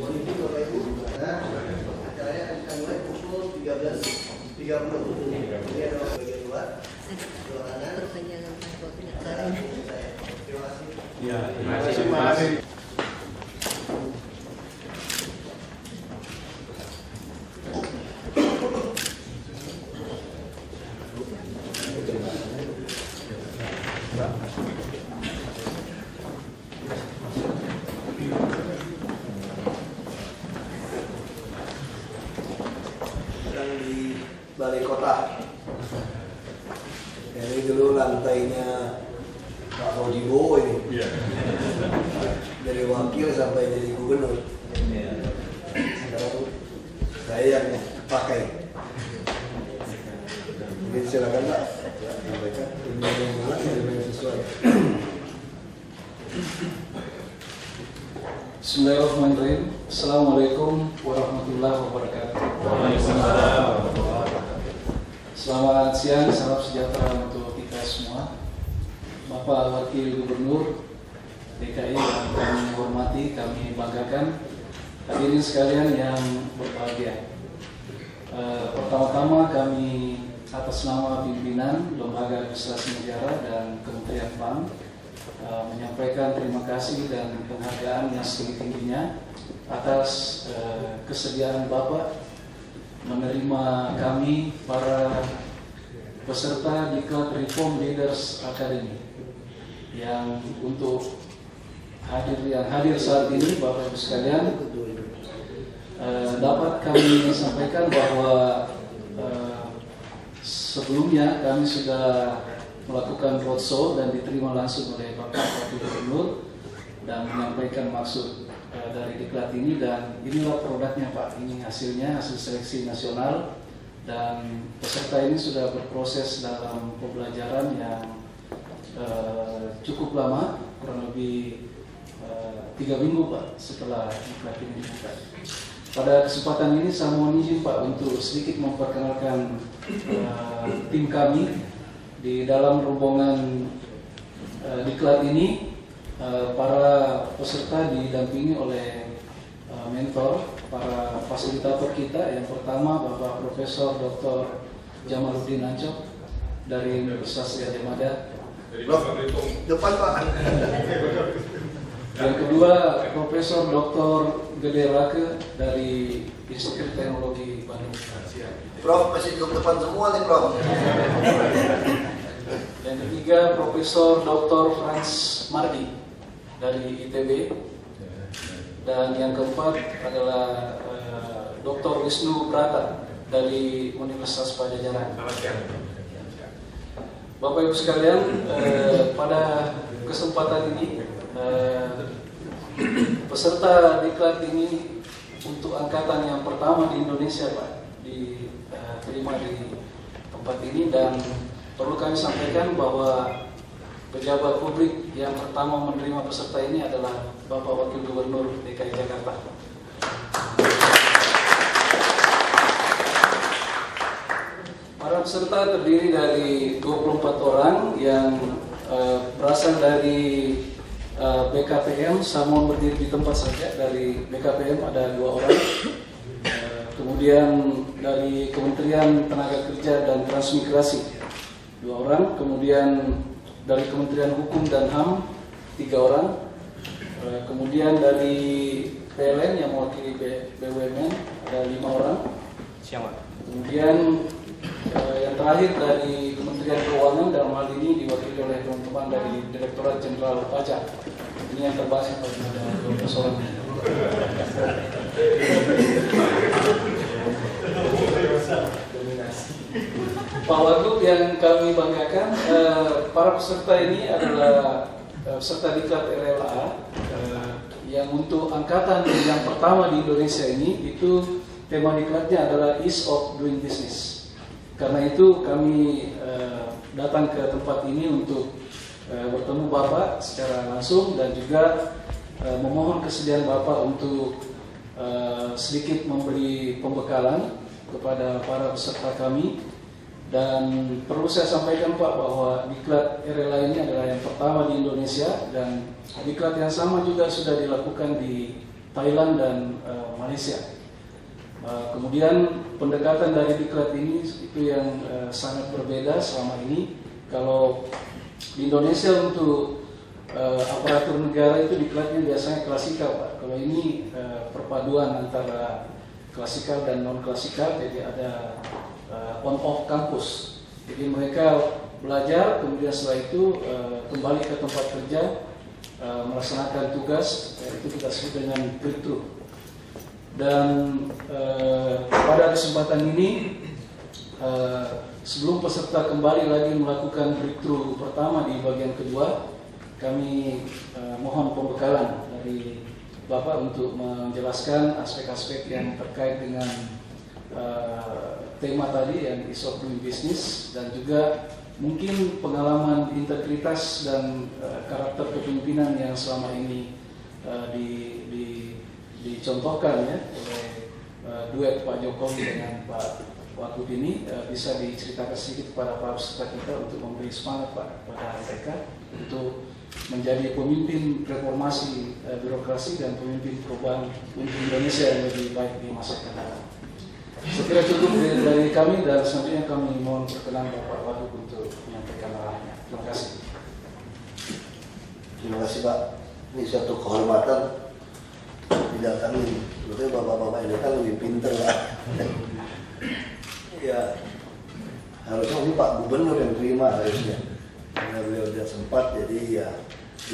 Mohon izin Bapak Ibu, karena acaranya akan mulai pukul 13.30. Ini adalah bagian luar. Luar kanan. Terima kasih. Ya, terima kasih. Di balai kota. Ini dulu lantainya Pak Modibo ini. Dari wakil sampai jadi gubernur. Sekarang saya yang pakai. Mungkin silakan Pak. Sampaikan yang sesuai. Bismillahirrahmanirrahim. Assalamualaikum warahmatullahi wabarakatuh. Selamat siang, salam sejahtera untuk kita semua. Bapak Wakil Gubernur DKI yang kami hormati, kami banggakan, hadirin sekalian yang berbahagia. Pertama-tama kami atas nama pimpinan Lembaga Administrasi Negara dan Kementerian PAN menyampaikan terima kasih dan penghargaan yang setinggi-tingginya atas kesediaan Bapak menerima kami para peserta Diklat Reform Leaders Academy yang untuk hadir saat ini Bapak Ibu sekalian, dapat kami sampaikan bahwa sebelumnya kami sudah melakukan roadshow dan diterima langsung oleh Bapak Wakil Gubernur dan menyampaikan maksud dari diklat ini, dan inilah produknya Pak, ini hasilnya, hasil seleksi nasional, dan peserta ini sudah berproses dalam pembelajaran yang cukup lama, kurang lebih 3 minggu Pak setelah diklat ini dibuka. Pada kesempatan ini saya mohon izin Pak untuk sedikit memperkenalkan tim kami di dalam rombongan diklat ini. Para peserta didampingi oleh mentor, para fasilitator kita. Yang pertama Bapak Profesor Dr. Jamaluddin Ancok dari Universitas Gadjah Mada. Depan Pak. Yang kedua Profesor Dr. Gede Rake dari Institut Teknologi Bandung. Prof masih duduk depan semua nih Prof. Yang ketiga Profesor Dr. Franz Mardi dari ITB, dan yang keempat adalah Dr. Wisnu Brata dari Universitas Pajajaran. Bapak Ibu sekalian, pada kesempatan ini peserta diklat ini untuk angkatan yang pertama di Indonesia Pak diterima di tempat ini, dan perlu kami sampaikan bahwa pejabat publik yang pertama menerima peserta ini adalah Bapak Wakil Gubernur DKI Jakarta. Para peserta terdiri dari 24 orang yang berasal dari BKPM. Saya mohon berdiri di tempat saja. Dari BKPM ada 2 orang. Kemudian dari Kementerian Tenaga Kerja dan Transmigrasi 2 orang. Kemudian dari Kementerian Hukum dan HAM 3 orang, kemudian dari PLN yang mewakili BUMN ada 5 orang, kemudian yang terakhir dari Kementerian Keuangan, dalam hal ini diwakili oleh teman-teman dari Direktorat Jenderal Pajak. Ini yang terbanyak pada 12 orang. Pak Wagub yang kami banggakan, para peserta ini adalah peserta diklat RLA yang untuk angkatan yang pertama di Indonesia ini, itu tema diklatnya adalah Ease of Doing Business. Karena itu kami datang ke tempat ini untuk bertemu Bapak secara langsung dan juga memohon kesediaan Bapak untuk sedikit memberi pembekalan kepada para peserta kami. Dan perlu saya sampaikan Pak bahwa diklat RLA ini adalah yang pertama di Indonesia, dan diklat yang sama juga sudah dilakukan di Thailand dan Malaysia. Kemudian pendekatan dari diklat ini itu yang sangat berbeda selama ini. Kalau di Indonesia untuk aparatur negara itu diklatnya biasanya klasikal, Pak. Kalau ini perpaduan antara klasikal dan non klasikal, jadi ada on off kampus. Jadi mereka belajar, kemudian setelah itu kembali ke tempat kerja, melaksanakan tugas, itu kita sebut dengan breakthrough. Dan pada kesempatan ini, sebelum peserta kembali lagi melakukan breakthrough pertama di bagian kedua, kami mohon pembekalan dari Bapak untuk menjelaskan aspek-aspek yang terkait dengan tema tadi yang ease of doing business, dan juga mungkin pengalaman integritas dan karakter kepemimpinan yang selama ini dicontohkan ya oleh duet Pak Jokowi dengan Pak Wagub ini, bisa diceritakan sedikit kepada para peserta kita untuk memberi semangat Pak kepada mereka untuk menjadi pemimpin reformasi birokrasi dan pemimpin perubahan untuk Indonesia yang lebih baik di masa akan datang. Saya kira cukup dari kami, dan selanjutnya kami mohon perkenan Bapak Wagub untuk menyampaikan arahannya. Terima kasih. Terima kasih Pak. Ini suatu kehormatan didatangi. Sebetulnya bapak-bapak ini kan lebih pintar lah. Ya, harusnya ini Pak Gubernur yang terima harusnya. Karena beliau tidak sempat, jadi ya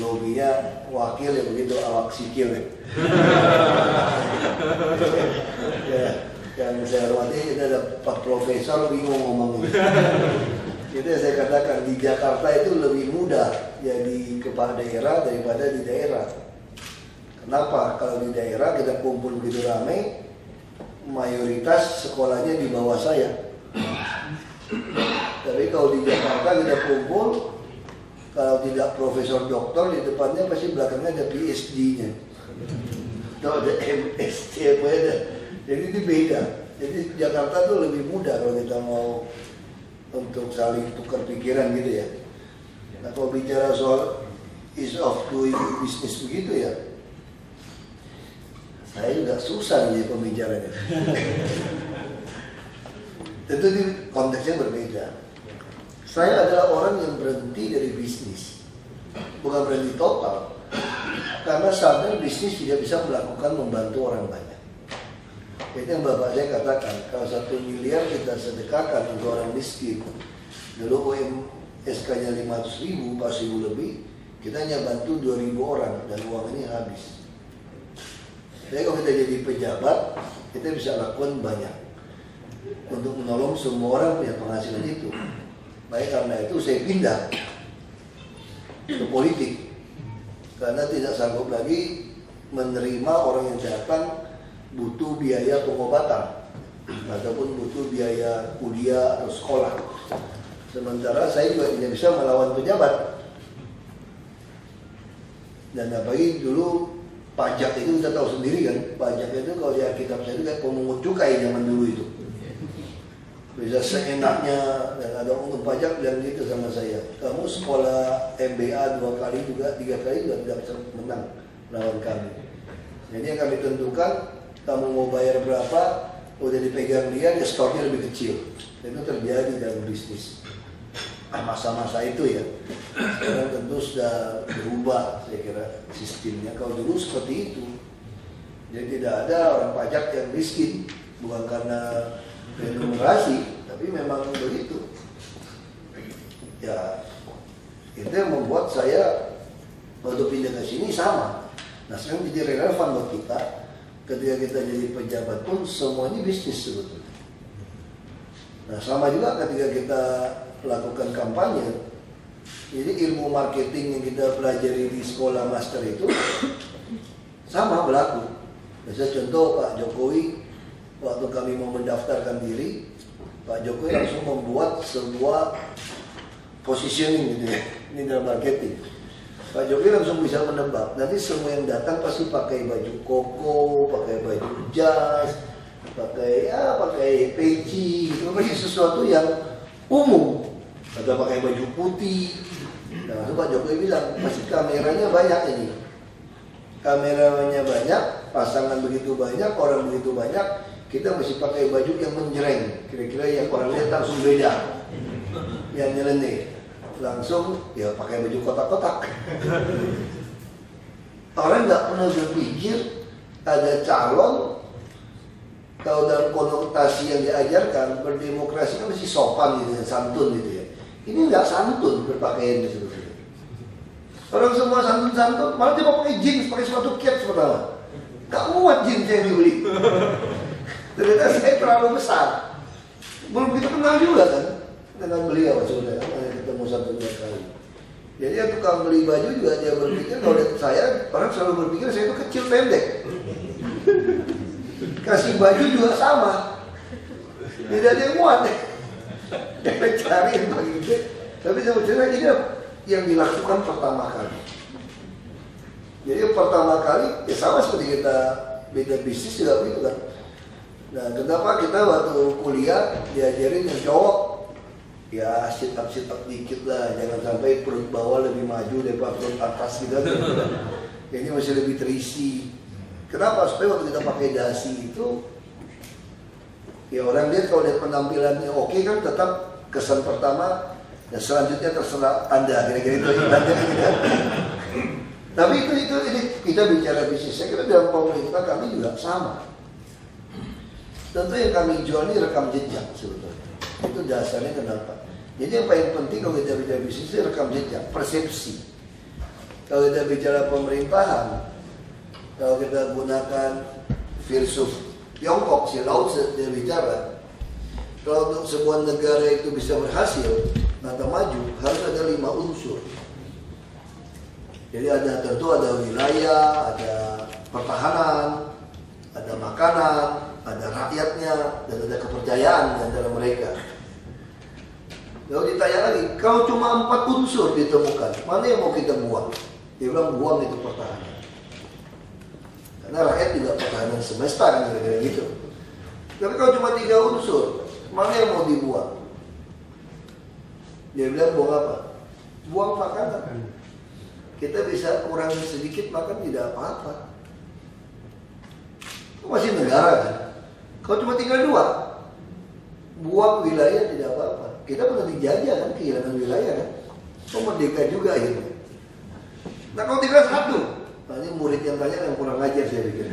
lobinya wakil ya begitu, awak sikil ya. Ya, yang saya hormati kita ada Pak Profesor bingung ngomongnya. Itu yang saya katakan, di Jakarta itu lebih mudah jadi kepala daerah daripada di daerah. Kenapa? Kalau di daerah kita kumpul begitu ramai, mayoritas sekolahnya di bawah saya. Tapi kalau di Jakarta kita kumpul, kalau tidak profesor doktor di depannya pasti belakangnya ada PhD-nya. Atau ada MSc apa ada. Jadi ini beda. Jadi Jakarta tuh lebih mudah kalau kita mau untuk saling tukar pikiran gitu ya. Nah kalau bicara soal ease of doing business begitu ya, saya juga susah nih pembicaranya. Tentu ini konteksnya berbeda. Saya adalah orang yang berhenti dari bisnis, bukan berhenti total, karena sadar bisnis tidak bisa membantu orang banyak. Itu yang bapak saya katakan, kalau 1 miliar kita sedekahkan untuk orang miskin, dulu UMSK-nya 500.000, 4.000 lebih, kita hanya bantu 2.000 orang dan uang ini habis. Jadi kalau kita jadi pejabat, kita bisa lakukan banyak untuk menolong semua orang punya penghasilan itu. Baik, karena itu saya pindah ke politik karena tidak sanggup lagi menerima orang yang datang butuh biaya pengobatan ataupun butuh biaya kuliah atau sekolah. Sementara saya juga tidak bisa melawan pejabat. Dan apalagi dulu pajak itu kita tahu sendiri kan, pajak itu kalau di Alkitab saya itu kayak pemungut cukai zaman dulu itu. Bisa seenaknya, dan ada untuk pajak bilang gitu sama saya, kamu sekolah MBA 2 kali juga, 3 kali juga tidak bisa menang lawan kami. Jadi yang kami tentukan, kamu mau bayar berapa, udah dipegang dia, ya skornya lebih kecil. Dan itu terjadi dalam bisnis. Masa-masa itu ya, sekarang tentu sudah berubah saya kira sistemnya. Kalau dulu seperti itu, jadi tidak ada orang pajak yang miskin, bukan karena remunerasi, tapi memang begitu. Ya, itu yang membuat saya waktu pindah ke sini sama. Nah sekarang jadi relevan buat kita. Ketika kita jadi pejabat pun semuanya bisnis sebetulnya. Nah sama juga ketika kita lakukan kampanye. Jadi ilmu marketing yang kita pelajari di sekolah master itu sama berlaku. Misalnya contoh Pak Jokowi, waktu kami mau mendaftarkan diri, Pak Jokowi langsung membuat sebuah positioning gitu ya, ini dalam marketing. Pak Jokowi langsung bisa menebak, nanti semua yang datang pasti pakai baju koko, pakai baju jas, pakai peci, gitu, pasti sesuatu yang umum. Atau pakai baju putih. Nah, Pak Jokowi bilang, pasti kameranya banyak ini. kameramennya banyak, pasangan begitu banyak, orang begitu banyak, kita mesti pakai baju yang menjereng, kira-kira yang orang lihat langsung beda, yang nyeleneh, langsung ya pakai baju kotak-kotak. Orang nggak pernah berpikir ada calon, kalau dalam konotasi yang diajarkan berdemokrasi kan mesti sopan gitu, santun gitu ya. Ini nggak santun berpakaian sebetulnya. Orang semua santun-santun, malah dia mau pakai jeans, pakai sepatu kets pertama. Gak muat jeans yang dibeli. Ternyata saya terlalu besar. Belum kita kenal juga kan dengan beliau sudah, hanya ketemu 1-2 kali. Jadi yang tukang beli baju juga dia berpikir kalau lihat saya, orang selalu berpikir saya itu kecil pendek. Kasih baju juga sama. Tidak ada yang muat deh. Cari yang paling gede. Tapi sebetulnya ini yang dilakukan pertama kali. Jadi pertama kali ya sama seperti kita beda bisnis juga begitu kan. Nah kenapa kita waktu kuliah diajarin yang cowok ya sit up dikit lah, jangan sampai perut bawah lebih maju daripada perut atas gitu. Ini masih lebih terisi. Kenapa? Supaya waktu kita pakai dasi itu ya orang lihat kalau lihat penampilannya oke kan, tetap kesan pertama dan selanjutnya terserah Anda, kira-kira itu ibaratnya gitu. Tapi ini kita bicara bisnis. Saya kira dalam pemerintah kami juga sama. Tentu yang kami jual ini rekam jejak sebetulnya. Itu dasarnya kenapa. Jadi yang paling penting kalau kita bicara bisnis itu rekam jejak, persepsi. Kalau kita bicara pemerintahan, kalau kita gunakan filsuf Tiongkok, si Lao Tzu dia bicara, kalau untuk sebuah negara itu bisa berhasil atau maju, harus ada 5 unsur. Jadi tentu ada wilayah, ada pertahanan, ada makanan, ada rakyatnya, dan ada kepercayaan di antara mereka. Lalu ditanya lagi, kalau cuma 4 unsur ditemukan, mana yang mau kita buang? Dia bilang buang itu pertahanan. Karena rakyat juga pertahanan semesta kan, kira-kira gitu. Tapi kalau cuma 3 unsur, mana yang mau dibuang? Dia bilang buang apa? Buang makanan. Kita bisa kurangi sedikit makan tidak apa-apa. Itu masih negara kan? Kalau cuma tinggal 2, buang wilayah tidak apa-apa. Kita pernah dijajah kan, kehilangan wilayah kan? Oh merdeka juga akhirnya. Nah kalau tinggal 1, nah, ini murid yang banyak yang kurang ajar saya pikir.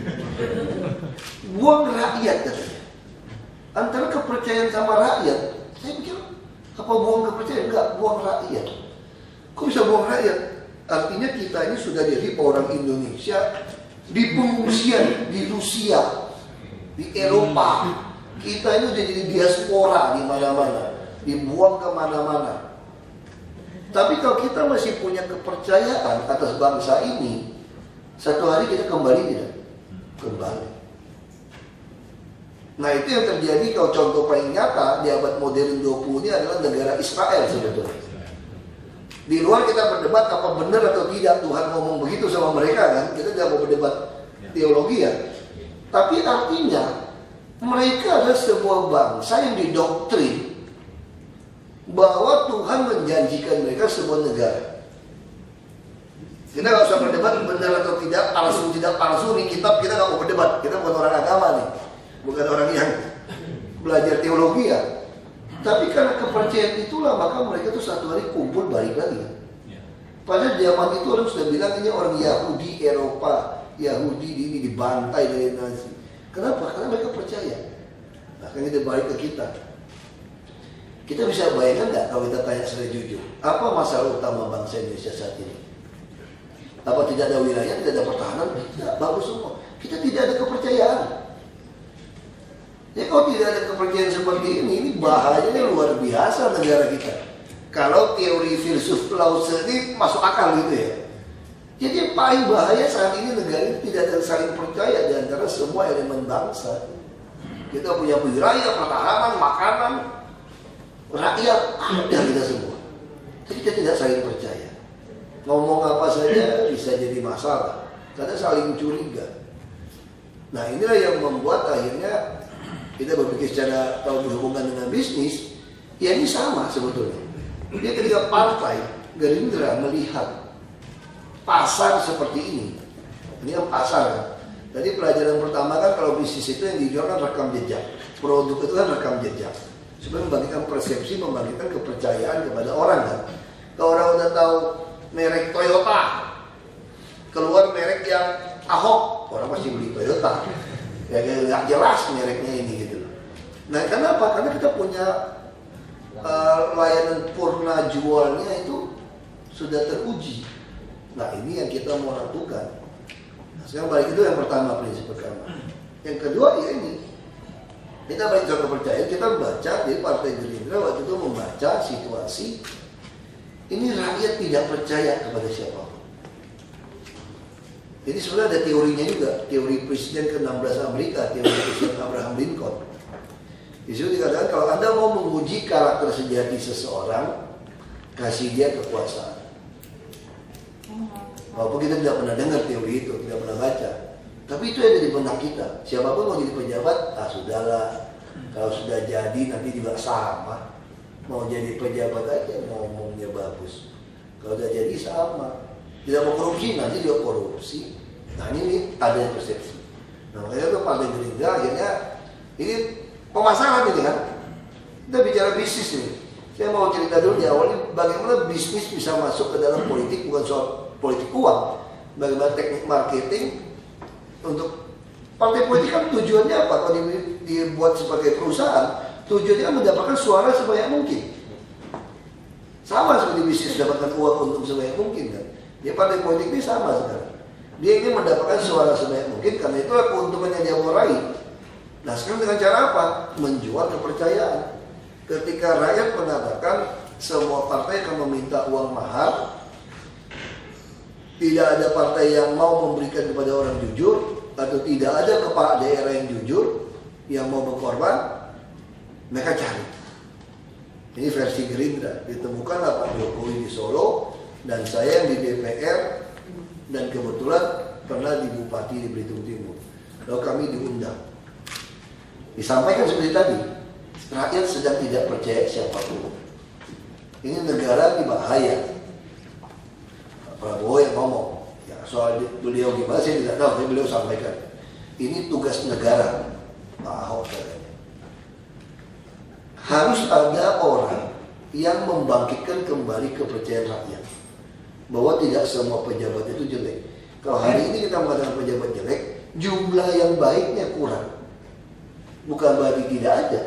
Buang rakyat katanya. Antara kepercayaan sama rakyat, saya pikir apa buang kepercayaan? Enggak, buang rakyat. Kok bisa buang rakyat? Artinya kita ini sudah jadi orang Indonesia di pengungsian di Rusia, di Eropa. Kita ini udah jadi diaspora di mana-mana, dibuang ke mana-mana. Tapi kalau kita masih punya kepercayaan atas bangsa ini, satu hari kita kembali tidak? Kembali. Nah itu yang terjadi kalau contoh paling nyata di abad modern 20 ini adalah negara Israel sebetulnya. Di luar kita berdebat apa benar atau tidak Tuhan ngomong begitu sama mereka kan. Kita tidak mau berdebat teologi ya. Tapi artinya mereka adalah sebuah bangsa yang didoktrin bahwa Tuhan menjanjikan mereka sebuah negara. Kita nggak usah berdebat benar atau tidak, palsu tidak palsu, di kitab kita nggak mau berdebat. Kita bukan orang agama nih, bukan orang yang belajar teologi ya. Tapi karena kepercayaan itulah maka mereka tuh satu hari kumpul balik lagi. Pada zaman itu orang sudah bilang ini orang Yahudi Eropa, Yahudi ini dibantai dari Nazi. Kenapa? Karena mereka percaya. Nah, kan dia balik ke kita. Kita bisa bayangkan nggak kalau kita tanya secara jujur, apa masalah utama bangsa Indonesia saat ini? Apa tidak ada wilayah, tidak ada pertahanan? Tidak, bagus semua. Kita tidak ada kepercayaan. Ya kalau tidak ada kepercayaan seperti ini bahayanya luar biasa negara kita. Kalau teori filsuf Lao Tzu ini masuk akal gitu ya. Jadi yang paling bahaya saat ini negara ini tidak ada saling percaya di antara semua elemen bangsa. Kita punya wilayah, pertahanan, makanan, rakyat, ada kita semua. Tapi kita tidak saling percaya. Ngomong apa saja bisa jadi masalah karena saling curiga. Nah inilah yang membuat akhirnya kita berpikir secara kalau berhubungan dengan bisnis, ya ini sama sebetulnya. Dia ketika partai Gerindra melihat pasar seperti ini, Ini kan pasar kan. Jadi pelajaran pertama kan kalau bisnis itu yang dijual kan rekam jejak. Produk itu kan rekam jejak. Supaya membangkitkan persepsi, membangkitkan kepercayaan kepada orang kan. Kalau orang udah tahu merek Toyota, keluar merek yang Ahok, orang pasti beli Toyota. Ya nggak jelas mereknya ini gitu. Nah kenapa? Karena kita punya layanan purna jualnya itu sudah teruji. Nah ini yang kita mau lakukan. Nah, sekarang balik itu yang pertama, prinsip pertama. Yang kedua ya ini, kita balik soal kepercayaan. Kita baca di Partai Gerindra waktu itu membaca situasi ini rakyat tidak percaya kepada siapapun. Jadi sebenarnya ada teorinya juga, teori Presiden ke-16 Amerika, teori Presiden Abraham Lincoln. Di situ dikatakan kalau Anda mau menguji karakter sejati seseorang, kasih dia kekuasaan. Walaupun kita tidak pernah dengar teori itu, tidak pernah baca. Tapi itu ada di benak kita. Siapapun mau jadi pejabat, sudahlah. Kalau sudah jadi nanti juga sama. Mau jadi pejabat aja ngomongnya bagus. Kalau sudah jadi sama. Tidak mau korupsi, nanti juga korupsi. Nah ini ada persepsi. Nah makanya itu Partai Gerindra akhirnya ini pemasaran ini kan. Kita bicara bisnis nih. Saya mau cerita dulu di awal ini bagaimana bisnis bisa masuk ke dalam politik, bukan soal politik uang. Bagaimana teknik marketing untuk partai politik kan tujuannya apa? Kalau dibuat sebagai perusahaan, tujuannya kan mendapatkan suara sebanyak mungkin. Sama seperti bisnis mendapatkan uang untung sebanyak mungkin kan. Dia partai politik ini sama sekarang. Dia ingin mendapatkan suara sebanyak mungkin karena itulah keuntungan yang dia mau raih. Nah sekarang dengan cara apa? Menjual kepercayaan. Ketika rakyat mengatakan semua partai akan meminta uang mahal, tidak ada partai yang mau memberikan kepada orang jujur, atau tidak ada kepala daerah yang jujur yang mau berkorban, mereka cari. Ini versi Gerindra. Ditemukanlah Pak Jokowi di Solo dan saya yang di DPR dan kebetulan pernah di Bupati di Belitung Timur. Lalu kami diundang. Disampaikan seperti tadi, rakyat sedang tidak percaya siapapun. Ini negara di bahaya. Pak Prabowo yang ngomong. Ya, soal beliau gimana saya tidak tahu, tapi beliau sampaikan. Ini tugas negara, Pak Ahok katanya. Harus ada orang yang membangkitkan kembali kepercayaan rakyat. Bahwa tidak semua pejabat itu jelek. Kalau hari ini kita mengatakan pejabat jelek, jumlah yang baiknya kurang. Bukan berarti tidak ada.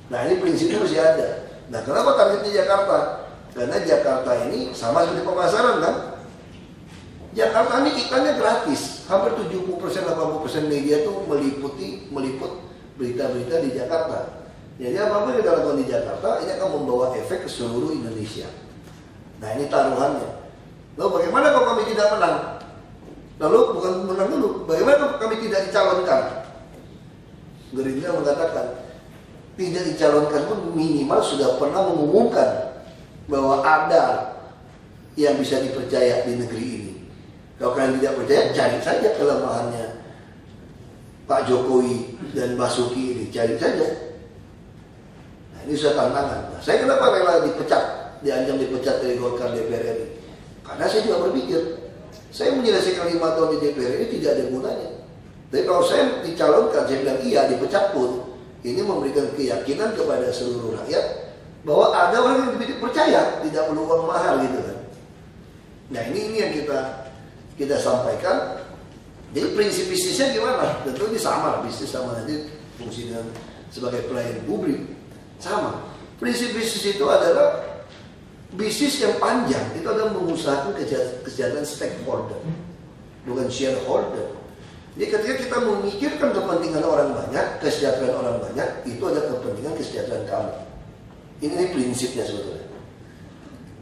Nah ini prinsipnya masih ada. Nah kenapa target di Jakarta? Karena Jakarta ini sama seperti pemasaran kan. Jakarta ini iklannya gratis. Hampir 70%-80% media itu meliput berita-berita di Jakarta. Jadi apa-apa yang kita lakukan di Jakarta ini akan membawa efek ke seluruh Indonesia. Nah ini taruhannya. Lalu bagaimana kalau kami tidak menang? Lalu bukan menang dulu. Bagaimana kalau kami tidak dicalonkan? Gerindra mengatakan tidak dicalonkan pun minimal sudah pernah mengumumkan bahwa ada yang bisa dipercaya di negeri ini. Kalau kalian tidak percaya, cari saja kelemahannya Pak Jokowi dan Basuki ini, cari saja. Nah ini sudah tantangan. Nah, saya kenapa rela dipecat, diancam dipecat dari Golkar DPR RI? Karena saya juga berpikir, saya menyelesaikan 5 tahun di DPR ini tidak ada gunanya. Tapi kalau saya dicalonkan, saya bilang iya, dipecat pun, ini memberikan keyakinan kepada seluruh rakyat bahwa ada orang yang percaya, tidak perlu uang mahal gitu kan. Nah ini yang kita sampaikan. Jadi prinsip bisnisnya gimana? Tentu ini sama, bisnis sama nanti fungsi dengan sebagai pelayan publik sama. Prinsip bisnis itu adalah bisnis yang panjang. Itu adalah mengusahakan kesejahteraan stakeholder, bukan shareholder. Jadi ketika kita memikirkan kepentingan orang banyak, kesejahteraan orang banyak, itu adalah kepentingan kesejahteraan kamu. Ini prinsipnya sebetulnya.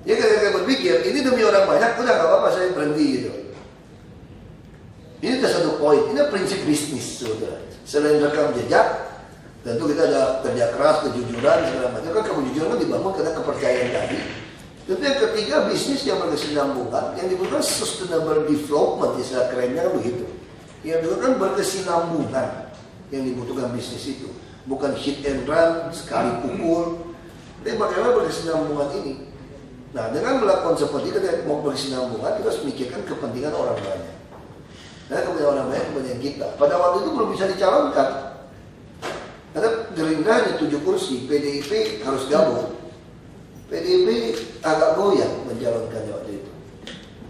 Jadi ketika berpikir, ini demi orang banyak, udah gak apa-apa saya berhenti gitu. Ini adalah satu poin, ini prinsip bisnis sebetulnya. Selain rekam jejak, tentu kita ada kerja keras, kejujuran, segala macam. Kan kejujuran kan dibangun karena kepercayaan tadi. Tentu yang ketiga, bisnis yang berkesinambungan, yang dibutuhkan sustainable development, istilah kerennya kan begitu. Yang dibutuhkan berkesinambungan, yang dibutuhkan bisnis itu. Bukan hit and run, sekali pukul. Tapi bagaimana berkesinambungan ini? Nah dengan melakukan seperti itu, mau berkesinambungan, kita harus memikirkan kepentingan orang banyak. Karena kemudian orang banyak kemudian kita. Pada waktu itu belum bisa dicalonkan. Karena Gerindra hanya 7 kursi, PDIP harus gabung. PDIP agak goyang mencalonkannya waktu itu.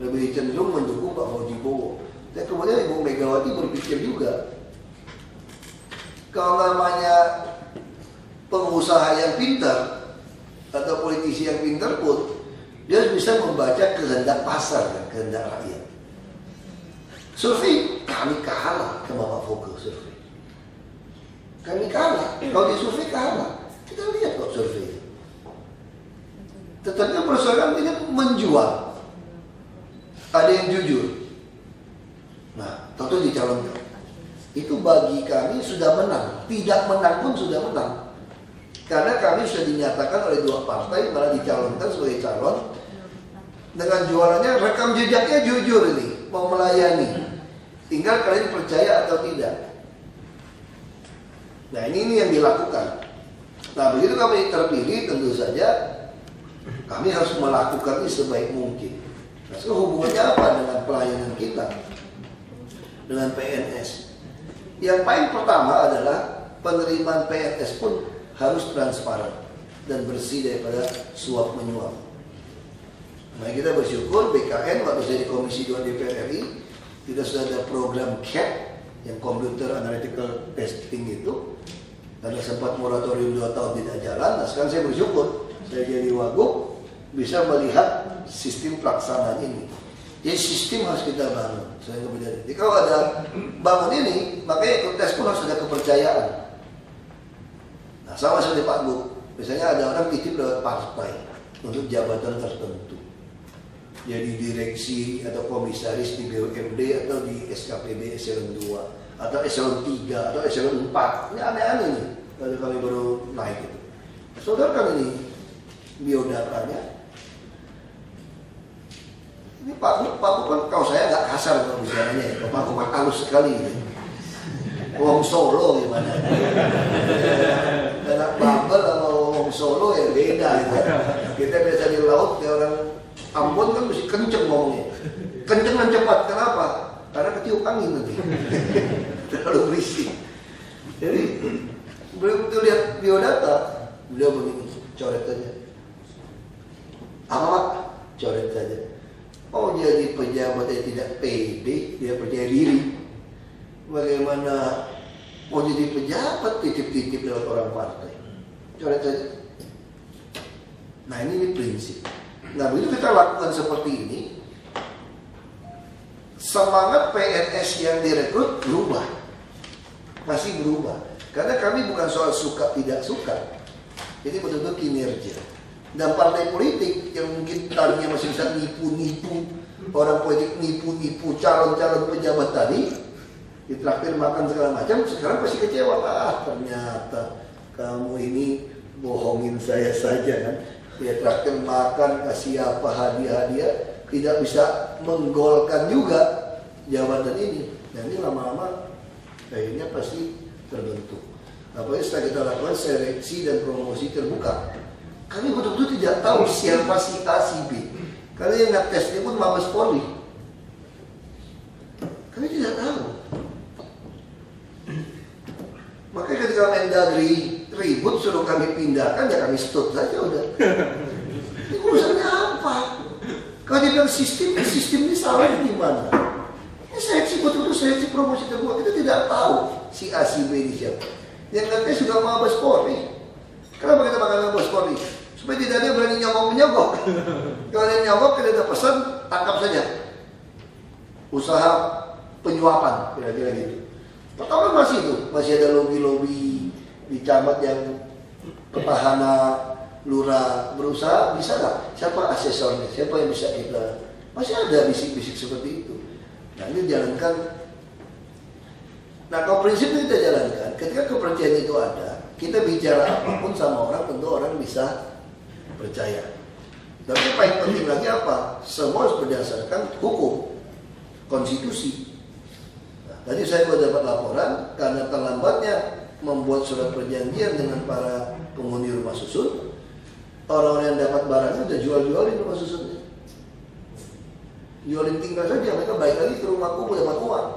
Lebih cenderung mendukung Pak Fauzi Bowo. Dan kemudian Ibu Megawati berpikir juga, kalau namanya pengusaha yang pintar atau politisi yang pintar pun, dia bisa membaca kehendak pasar dan kehendak rakyat. Survei kami kalah sama Pak Foke survei. Kami kalah. Kalau di survei kalah. Kita lihat kok survei. Tetapi persoalan ini menjual. Ada yang jujur. Nah, tentu dicalonkan. Itu bagi kami sudah menang. Tidak menang pun sudah menang. Karena kami sudah dinyatakan oleh 2 partai malah dicalonkan sebagai calon. Dengan jualannya rekam jejaknya jujur ini, mau melayani. Tinggal kalian percaya atau tidak. Nah ini yang dilakukan. Nah begitu kami terpilih, tentu saja kami harus melakukan ini sebaik mungkin. Nah sekarang hubungannya apa dengan pelayanan kita, dengan PNS? Yang paling pertama adalah penerimaan PNS pun harus transparan dan bersih daripada suap menyuap. Nah kita bersyukur BKN waktu saya di Komisi 2 DPR RI, kita sudah ada program CAT yang Computer Analytical Testing itu. Karena sempat moratorium 2 tahun tidak jalan. Nah sekarang saya bersyukur saya jadi wagub bisa melihat sistem pelaksanaan ini. Jadi sistem harus kita bangun. Jadi kalau ada bangun ini, makanya ikut tes pun harus ada kepercayaan. Nah sama seperti Pak Bu, misalnya ada orang titip lewat partai untuk jabatan tertentu, jadi direksi atau komisaris di BUMD atau di SKPD eselon 2 atau eselon 3 atau eselon 4. Ini aneh-aneh nih kalau kami baru naik itu. Saudara kan ini biodatanya. Ini Pak Bu kan kalau saya nggak kasar kalau bicaranya ya. Pak Bu kan halus sekali gitu. Wong Solo gimana? Anak Babel sama Wong Solo ya beda gitu. Kita biasa di laut kayak orang Ambon kan mesti kenceng ngomongnya. Kenceng dan cepat. Kenapa? Karena ketiup angin nanti. Terlalu berisik. Jadi beliau betul lihat biodata, beliau begini, coret saja. Apa Pak? Coret saja. Oh jadi pejabat yang tidak pede, dia percaya diri. Bagaimana mau jadi pejabat titip-titip lewat orang partai? Coret saja. Nah ini prinsip. Nah begitu kita lakukan seperti ini, semangat PNS yang direkrut berubah, masih berubah. Karena kami bukan soal suka tidak suka, ini betul-betul kinerja. Dan partai politik yang mungkin tadinya masih bisa nipu-nipu, orang politik nipu-nipu calon-calon pejabat tadi, ditraktir makan segala macam, sekarang pasti kecewa. Ah ternyata kamu ini bohongin saya saja kan. Dia traktir makan, kasih apa hadiah-hadiah, tidak bisa menggolkan juga jabatan ini. Dan ini lama-lama kayaknya pasti terbentuk. Apalagi setelah kita lakukan seleksi dan promosi terbuka, kami betul-betul tidak tahu siapa si A, si B. Karena yang ngetes ini pun Mabes Polri. Kami tidak tahu. Makanya ketika Mendagri ribut suruh kami pindahkan, ya kami stop saja udah. Ini urusannya apa? Kalau dia bilang sistem ini salah di mana? Ini seleksi betul-betul seleksi promosi terbuka, kita tidak tahu si A, si B ini siapa. Yang ngetes juga Mabes Polri. Kenapa kita pakai Mabes Polri? Supaya tidak ada yang berani nyogok-nyogok. Kalau ada yang nyogok, kita ada pesan, tangkap saja. Usaha penyuapan, kira-kira gitu. Pertama masih ada lobby-lobby di camat yang petahana lurah berusaha, bisa nggak? Siapa asesornya? Siapa yang bisa kita? Masih ada bisik-bisik seperti itu. Nah ini jalankan. Nah kalau prinsip kita jalankan, ketika kepercayaan itu ada, kita bicara apapun sama orang, tentu orang bisa percaya. Tapi yang paling penting lagi apa? Semua harus berdasarkan hukum, konstitusi. Tadi saya baru dapat laporan karena terlambatnya membuat surat perjanjian dengan para penghuni rumah susun, orang-orang yang dapat barangnya udah jual-jualin rumah susunnya. Jualin tinggal saja, mereka balik lagi ke rumahku dapat uang.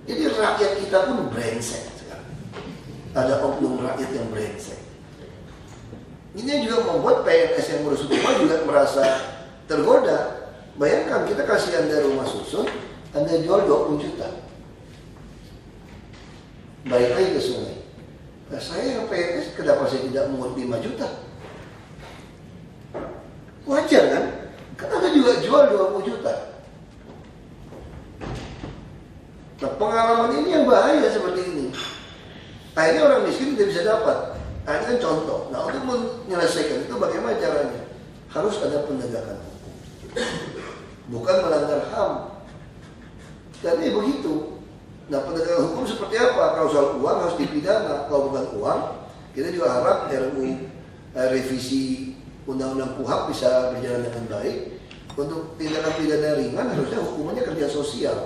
Jadi rakyat kita pun brengsek sekarang. Ada oknum rakyat yang brengsek. Ini juga membuat PNS yang ngurus rumah juga merasa tergoda. Bayangkan kita kasih Anda rumah susun, Anda jual 20 juta. Baik lagi ke sungai. Nah, saya yang PNS, kenapa saya tidak mengut 5 juta? Wajar kan? Kan Anda juga jual 20 juta. Nah, pengalaman ini yang bahaya seperti ini. Akhirnya orang miskin tidak bisa dapat. Nah, ini kan contoh. Nah, untuk menyelesaikan itu bagaimana caranya? Harus ada penegakan hukum. Bukan melanggar HAM. Jadi begitu. Nah, penegakan hukum seperti apa? Kalau soal uang harus dipidana. Kalau bukan uang, kita juga harap RUU revisi Undang-Undang KUHP bisa berjalan dengan baik. Untuk tindakan pidana ringan harusnya hukumannya kerja sosial,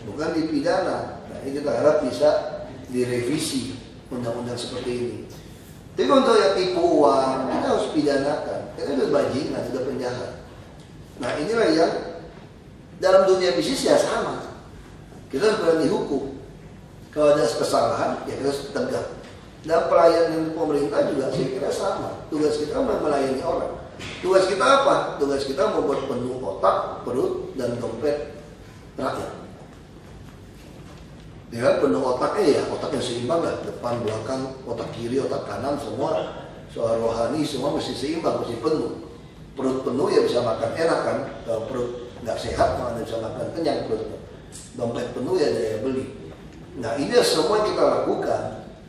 bukan dipidana. Nah, ini kita harap bisa direvisi undang-undang seperti ini. Tapi untuk yang tipu uang, kita harus pidanakan. Kita sudah bajingan, sudah penjahat. Nah, inilah yang dalam dunia bisnis ya sama. Kita harus berani hukum. Kalau ada kesalahan, ya kita harus tegak. Dan pelayanan pemerintah juga saya kira sama. Tugas kita melayani orang. Tugas kita apa? Tugas kita membuat penuh otak, perut, dan dompet rakyat. Ya, penuh otaknya ya, otak yang seimbang lah. Depan, belakang, otak kiri, otak kanan, semua soal rohani, semua mesti seimbang, mesti penuh. Perut penuh ya bisa makan enak kan. Kalau perut nggak sehat, mana bisa makan kenyang perutnya. Dompet penuh ya daya beli. Nah, ini semua yang kita lakukan.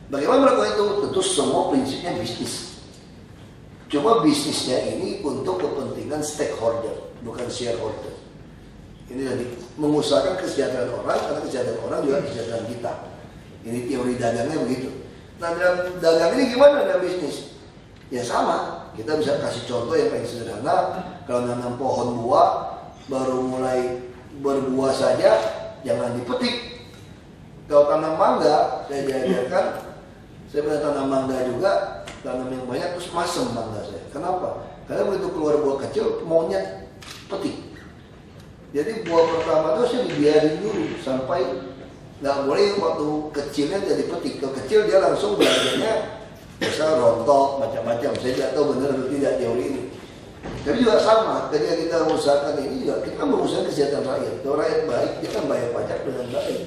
Bagaimana melakukan itu? Tentu semua prinsipnya bisnis. Cuma bisnisnya ini untuk kepentingan stakeholder, bukan shareholder. Ini tadi mengusahakan kesejahteraan orang, karena kesejahteraan orang juga kesejahteraan kita. Ini teori dagangnya begitu. Nah, dalam dagang ini gimana dalam bisnis? Ya sama. Kita bisa kasih contoh yang paling sederhana. Kalau nanam pohon buah, baru mulai berbuah saja, jangan dipetik. Kalau tanam mangga, saya diajarkan, saya pernah tanam mangga juga, tanam yang banyak terus masem mangga saya. Kenapa? Karena begitu keluar buah kecil, maunya petik. Jadi buah pertama itu saya dibiarin dulu sampai nggak boleh waktu kecilnya jadi petik. Kalau kecil dia langsung belajarnya bisa rontok macam-macam. Saya tidak tahu benar atau tidak teori ini. Tapi juga sama, ketika kita mengusahakan ini juga kita mengusahakan kesejahteraan rakyat. Kalau rakyat baik, kita kan bayar pajak dengan baik.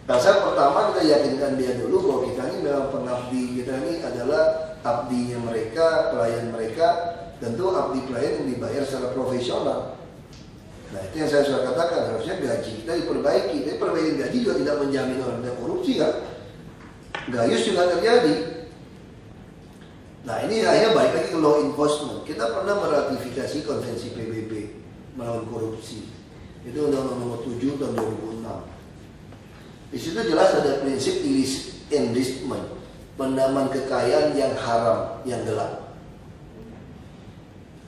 Dasar pertama kita yakinkan dia dulu bahwa kita ini memang pengabdi, kita ini adalah abdinya mereka, pelayan mereka. Tentu abdi pelayan yang dibayar secara profesional. Nah, itu yang saya sudah katakan, harusnya gaji kita diperbaiki. Tapi perbaikan gaji juga tidak menjamin orang tidak korupsi kan. Gayus juga terjadi. Nah, ini akhirnya balik lagi ke law enforcement. Kita pernah meratifikasi konvensi PBB melawan korupsi. Itu Undang-Undang Nomor 7 tahun 2006. Di situ jelas ada prinsip illicit enrichment, penanaman kekayaan yang haram, yang gelap.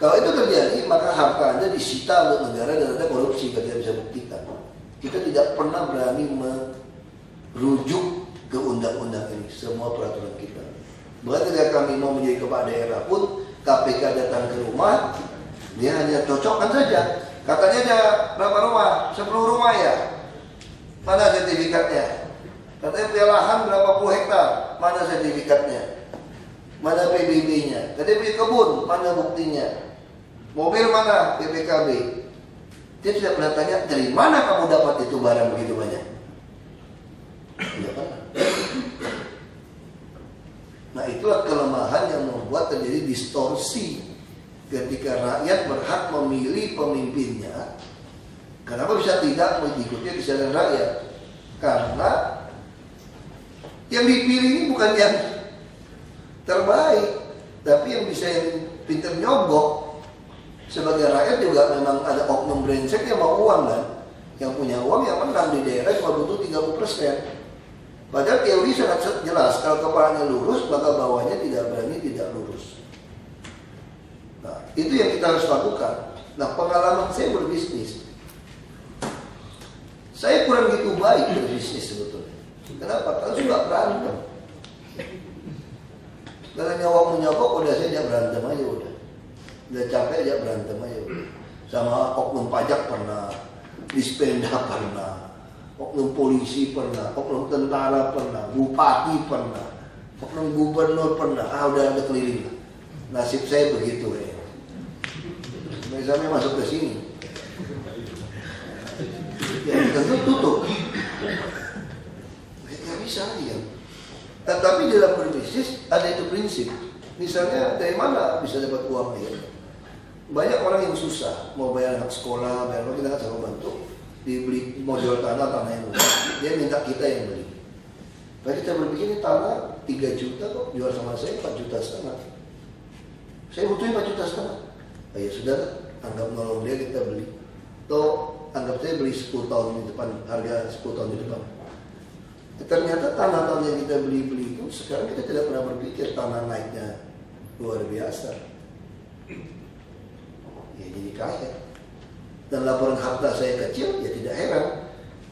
Kalau itu terjadi, maka harta Anda disita untuk negara dan Anda korupsi kalau tidak bisa buktikan. Kita tidak pernah berani merujuk ke undang-undang ini, semua peraturan kita. Bahkan ketika kami mau menjadi kepala daerah pun, KPK datang ke rumah, dia hanya cocokkan saja. Katanya ada berapa rumah? 10 rumah ya? Mana sertifikatnya? Katanya punya lahan berapa puluh hektar? Mana sertifikatnya? Mana PBB-nya? Katanya punya kebun, mana buktinya? Mobil mana? PPKB. Dia tidak pernah tanya, dari mana kamu dapat itu barang begitu banyak? Tidak pernah. Nah, itulah kelemahan yang membuat terjadi distorsi ketika rakyat berhak memilih pemimpinnya. Kenapa bisa tidak mengikuti kesadaran rakyat? Karena yang dipilih ini bukan yang terbaik, tapi yang bisa yang pintar nyogok. Sebagai rakyat juga memang ada oknum brengsek yang mau uang kan. Yang punya uang yang menang di daerah cuma butuh 30%. Padahal teori sangat jelas, kalau kepalanya lurus maka bawahnya tidak berani tidak lurus. Nah, itu yang kita harus lakukan. Nah, pengalaman saya berbisnis, saya kurang gitu baik berbisnis sebetulnya. Kenapa? Karena suka berantem. Kalau nyawak menyokok udah saya ajak berantem aja udah. Udah capek ajak berantem aja udah. Sama oknum pajak pernah, dispenda pernah. oknum polisi pernah, oknum tentara pernah, bupati pernah, oknum gubernur pernah. Udah ada keliling. Nasib saya begitu ya. Misalnya masuk ke sini, ya tentu tutup. Nggak bisa ya. Tapi dalam berbisnis ada itu prinsip. Misalnya dari mana bisa dapat uang ya? Banyak orang yang susah mau bayar anak sekolah, bayar apa, kita nggak selalu bantu. Dibeli mau jual tanah yang murah, dia minta kita yang beli. Tapi kita berpikir ini tanah 3 juta kok, jual sama saya 4,5 juta. Saya butuhin 4,5 juta. Ya sudah, anggap nolong dia, kita beli. Atau anggap saya beli 10 tahun di depan, harga 10 tahun di depan. Ternyata tanah-tanah yang kita beli itu sekarang kita tidak pernah berpikir tanah naiknya luar biasa. Ya jadi kaya. Dan laporan harta saya kecil, ya tidak heran.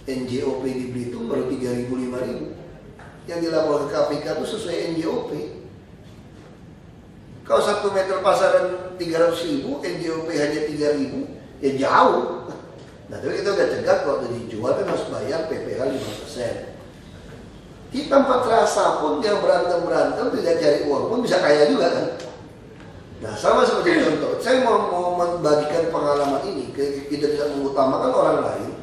NJOP di Belitung baru 3.000, 5.000. Yang dilaporkan ke KPK itu sesuai NJOP. Kalau 1 meter pasaran 300.000, NJOP hanya 3.000, ya jauh. Nah tapi kita udah cegat kalau dijual kan harus bayar PPh 5%. Di tempat rasa pun yang berantem tidak cari uang pun bisa kaya juga kan. Nah sama seperti contoh, saya mau membagikan pengalaman ini, kita tidak mengutamakan orang lain.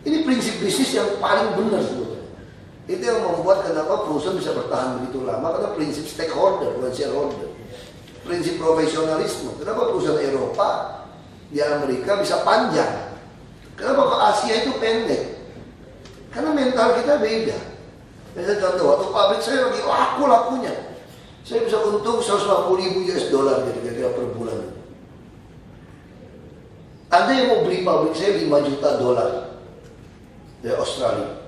Ini prinsip bisnis yang paling benar sebetulnya. Itu yang membuat kenapa perusahaan bisa bertahan begitu lama, karena prinsip stakeholder, bukan shareholder. Prinsip profesionalisme. Kenapa perusahaan Eropa di Amerika bisa panjang? Kenapa ke Asia itu pendek? Karena mental kita beda. Misalnya contoh, waktu pabrik saya lagi laku-lakunya, saya bisa untung 150.000 US dollar kira-kira per bulan. Ada yang mau beli pabrik saya 5 juta dolar dari Australia.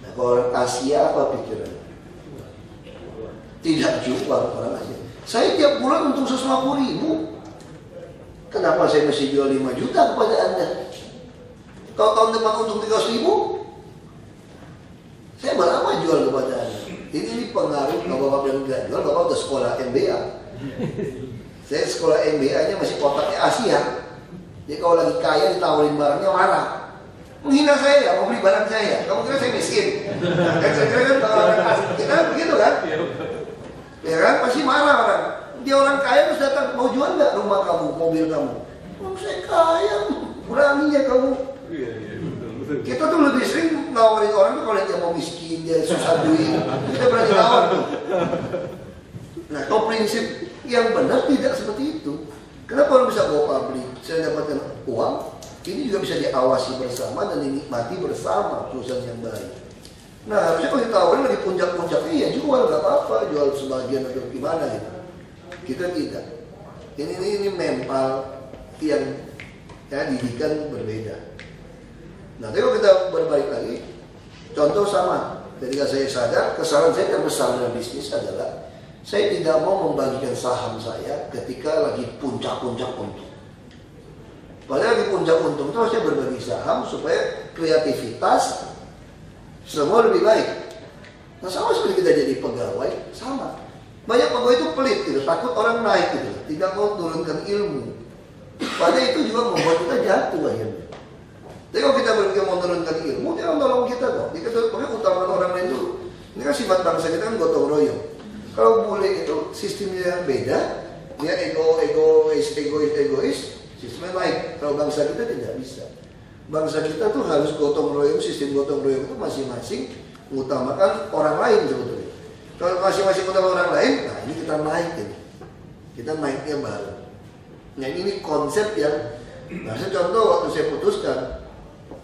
Nah, kalau orang Asia apa pikiran? Tidak jual orang Asia. Saya tiap bulan untung 150.000. Kenapa saya mesti jual 5 juta kepada Anda? Kalau tahun depan untung 300.000, saya berapa jual kepada Anda? Ini pengaruh. Kalau Bapak bilang tidak jual, Bapak udah sekolah MBA. Saya sekolah MBA-nya masih kotaknya Asia. Jadi kalau lagi kaya ditawarin barangnya marah. Menghina saya, mau beli barang saya. Kamu kira saya miskin? Saya kira kan kalau orang Asia, kita begitu kan? Ya kan? Pasti marah orang. Dia orang kaya terus datang, mau jual nggak rumah kamu, mobil kamu? Oh, saya kaya, beraninya kamu. Kita tuh lebih sering nawarin orang tuh kalau dia mau miskin, dia susah duit, kita berani tawar tuh. Nah, kalau prinsip yang benar tidak seperti itu. Kenapa orang bisa go public? Saya dapatkan uang, ini juga bisa diawasi bersama dan dinikmati bersama perusahaan yang baik. Nah, harusnya kalau ditawarin lagi puncak-puncaknya, ya jual, nggak apa-apa, jual sebagian atau gimana gitu. Kita tidak. Ini mental yang ya didikan berbeda. Nah, tapi kalau kita berbalik lagi, contoh sama. Ketika saya sadar, kesalahan saya terbesar dalam bisnis adalah saya tidak mau membagikan saham saya ketika lagi puncak-puncak untung. Padahal lagi puncak untung itu harusnya berbagi saham supaya kreativitas semua lebih baik. Nah, sama seperti kita jadi pegawai, sama. Banyak pegawai itu pelit gitu, takut orang naik gitu, tidak mau turunkan ilmu. Padahal itu juga membuat kita jatuh akhirnya. Jadi kalau kita berpikir mau menurunkan ilmu, dia akan tolong kita kok. Kita pokoknya utamakan orang lain dulu. Ini kan sifat bangsa kita kan gotong royong. Kalau bule itu sistemnya beda, dia egois, sistemnya naik. Kalau bangsa kita tidak bisa. Bangsa kita tuh harus gotong royong, sistem gotong royong itu masing-masing mengutamakan orang lain sebetulnya. Kalau masing-masing utamakan orang lain, nah ini kita naik ini. Kita naiknya bareng. Nah ini konsep yang, nah saya contoh waktu saya putuskan,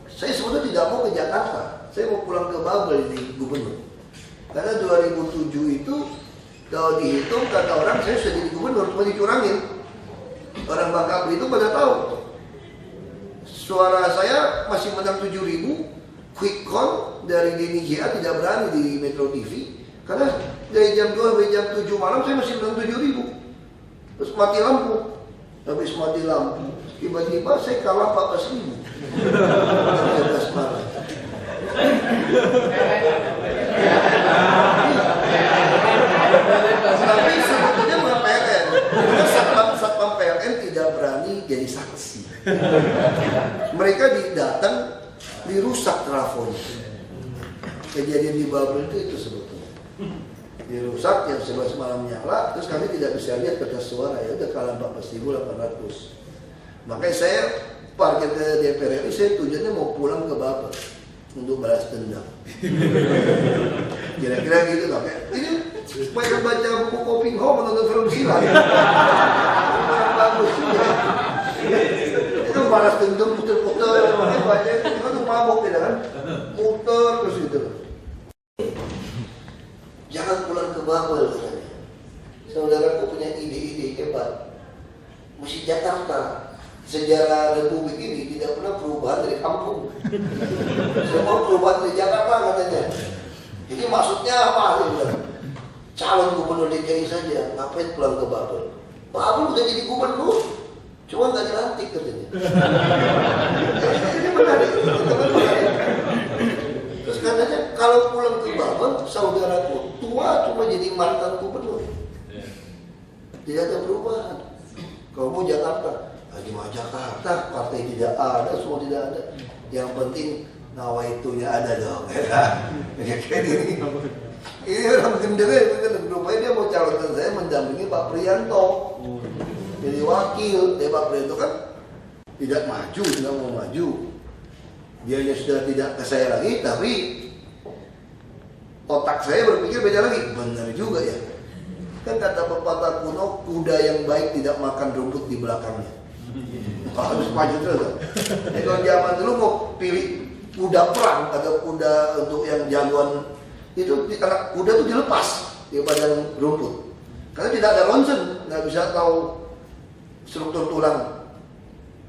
saya sebetulnya tidak mau ke Jakarta, saya mau pulang ke Babel di gubernur. Karena 2007 itu kalau dihitung kata orang saya sudah jadi gubernur, cuma dicurangin. Orang Bangka Belitung pada tahu. Suara saya masih menang 7.000, quick call dari DNIJA tidak berani di Metro TV. Karena dari jam 2 sampai jam 7 malam saya masih menang 7.000. Terus mati lampu. Habis mati lampu, tiba-tiba saya kalah 14.000. Tapi sebetulnya bukan PLN. Satpam PLN tidak berani jadi saksi. Mereka datang di dirusak trafonya. Kejadian di Babel itu sebetulnya dirusak, jam 11 malam nyala, terus kami tidak bisa lihat kertas suara, ya udah kalah 14.800. Makanya saya parkir ke DPR RI, saya tujuannya mau pulang ke Babel untuk balas dendam. Kira-kira gitu kan? Ini supaya baca buku Koping Ho, menonton film silat. Bagus juga. Itu balas dendam puter-puter, makanya baca itu tuh mabok ya kan? Muter terus gitu. Jangan pulang ke Babel katanya. Saudaraku punya ide-ide hebat. Mesti Jakarta. Sejarah Republik ini tidak pernah perubahan dari kampung. Semua perubahan dari Jakarta katanya. Jadi maksudnya apa? Calon gubernur DKI saja, ngapain pulang ke Babel? Babel udah jadi gubernur, cuma nggak dilantik katanya. Ini menarik. Terus katanya kalau pulang ke Babel, saudaraku tua cuma jadi mantan gubernur. Tidak ada perubahan. Kalau mau Jakarta, lagi mau Jakarta, partai tidak ada, semua tidak ada. Yang penting nawaitunya ada dong. Kayak ini. Ini orang gendera, rupanya dia mau calonkan saya mendampingi Pak Priyanto. Jadi wakil, Pak Priyanto kan tidak maju, tidak mau maju. Dia sudah tidak ke saya lagi, tapi otak saya berpikir beda lagi. Benar juga ya. Kan kata pepatah kuno, kuda yang baik tidak makan rumput di belakangnya. Harus maju terus. Kalau zaman dulu mau pilih kuda perang atau kuda untuk yang jagoan, itu anak kuda itu dilepas di padang rumput. Karena tidak ada ronsen, nggak bisa tahu struktur tulang.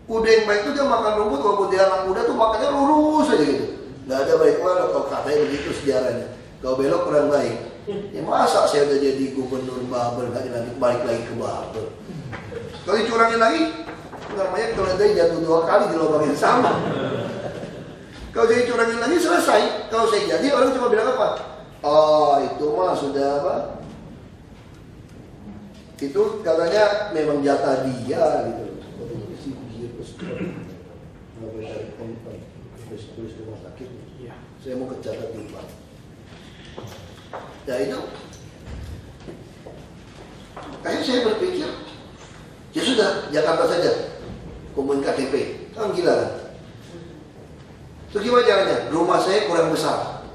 Kuda yang baik itu dia makan rumput, walaupun dia anak kuda tuh makannya lurus aja gitu. Nggak ada balik mana, kalau katanya begitu sejarahnya. Kalau belok kurang baik. Ya masa saya udah jadi gubernur Babel, nggak dilantik balik lagi ke Babel. Kalau dicurangin lagi, namanya keledai jatuh 2 kali di lubang yang sama. Kalau saya curangin lagi selesai. Kalau saya jadi, orang cuma bilang apa? Oh itu mah sudah apa? Itu katanya memang jatah dia gitu. Tulis rumah sakit. Saya mau kecatat di Pak. Ya itu. Kayaknya saya berpikir, ya sudah Jakarta saja. Kumpulin KTP, kan gila kan? Terus gimana caranya? Rumah saya kurang besar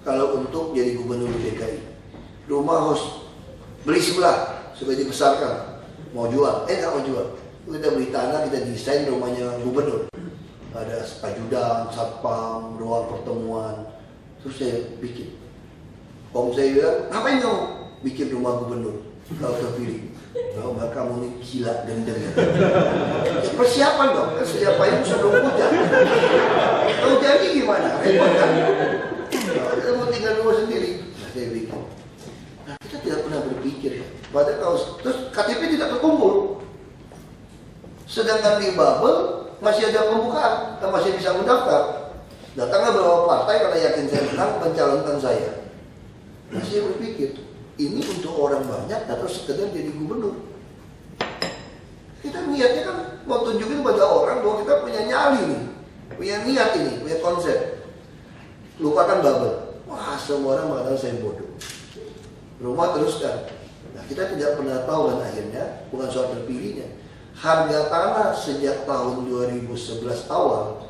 kalau untuk jadi gubernur DKI. Rumah harus beli sebelah supaya dibesarkan. Mau jual? Nggak mau jual. Kita beli tanah, kita desain rumahnya gubernur. Ada ajudan, satpam, ruang pertemuan. Terus saya bikin. Om saya bilang, ngapain kamu bikin rumah gubernur kalau terpilih? Oh, kamu ini gila gendeng ya. Persiapan dong, siapa yang bisa dong hujan. Kalau jadi gimana? Repot kan? Kita mau tinggal rumah sendiri. Nah, saya bikin. Nah, kita tidak pernah berpikir. Padahal kalau terus KTP tidak terkumpul. Sedangkan di Babel masih ada pembukaan, kita masih bisa mendaftar. Datanglah beberapa partai karena yakin saya menang mencalonkan saya. Nah, saya berpikir, ini untuk orang banyak atau sekedar jadi gubernur. Kita niatnya kan mau tunjukin pada orang bahwa kita punya nyali nih, punya niat ini, punya konsep. Lupakan Babel. Wah, semua orang mengatakan saya bodoh. Rumah teruskan. Nah, kita tidak pernah tahu dan akhirnya bukan soal terpilihnya. Harga tanah sejak tahun 2011 awal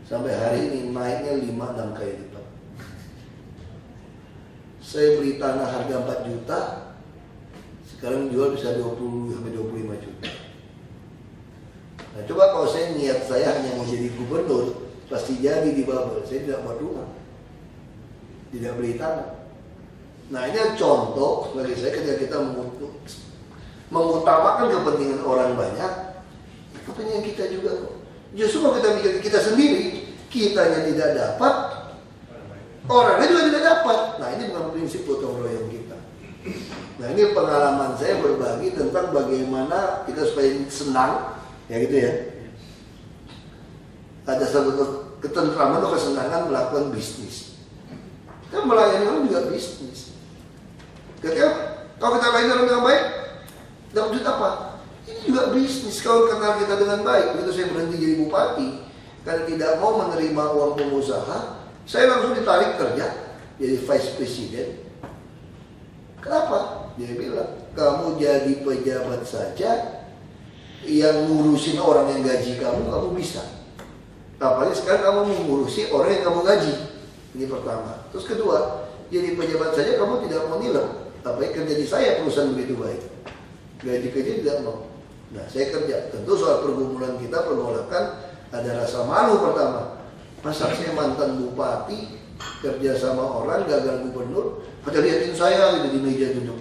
sampai hari ini naiknya 5-6 kali lipat. Saya beli tanah harga 4 juta, sekarang jual bisa 20-25 juta. Nah, coba kalau saya niat saya hanya mau jadi gubernur, pasti jadi di Babel. Saya tidak buat rumah, tidak beli tanah. Nah, ini contoh bagi saya ketika kita mengutamakan kepentingan orang banyak, kepentingan kita juga kok. Justru kalau kita mikir kita sendiri, kitanya tidak dapat, orangnya juga tidak dapat. Nah, ini bukan prinsip gotong royong kita. Nah, ini pengalaman saya berbagi tentang bagaimana kita supaya senang, ya gitu ya. Ada satu ketentraman atau kesenangan melakukan bisnis. Kita melayani orang juga bisnis. Ketika kalau kita melayani orang dengan baik, dapat duit apa? Ini juga bisnis. Kalau kenal kita dengan baik, begitu saya berhenti jadi bupati, karena tidak mau menerima uang pengusaha, saya langsung ditarik kerja jadi vice president. Kenapa? Dia bilang, kamu jadi pejabat saja, yang ngurusin orang yang gaji kamu bisa. Apalagi sekarang kamu mengurusi orang yang kamu gaji. Ini pertama. Terus kedua, jadi pejabat saja kamu tidak mau nilai. Apalagi kerja di saya perusahaan begitu baik. Gaji kerja tidak mau. Nah, saya kerja. Tentu soal pergumulan kita, penolakan, ada rasa malu pertama. Masa saya mantan bupati, kerja sama orang, gagal gubernur, pada liatin saya gitu di meja duduk.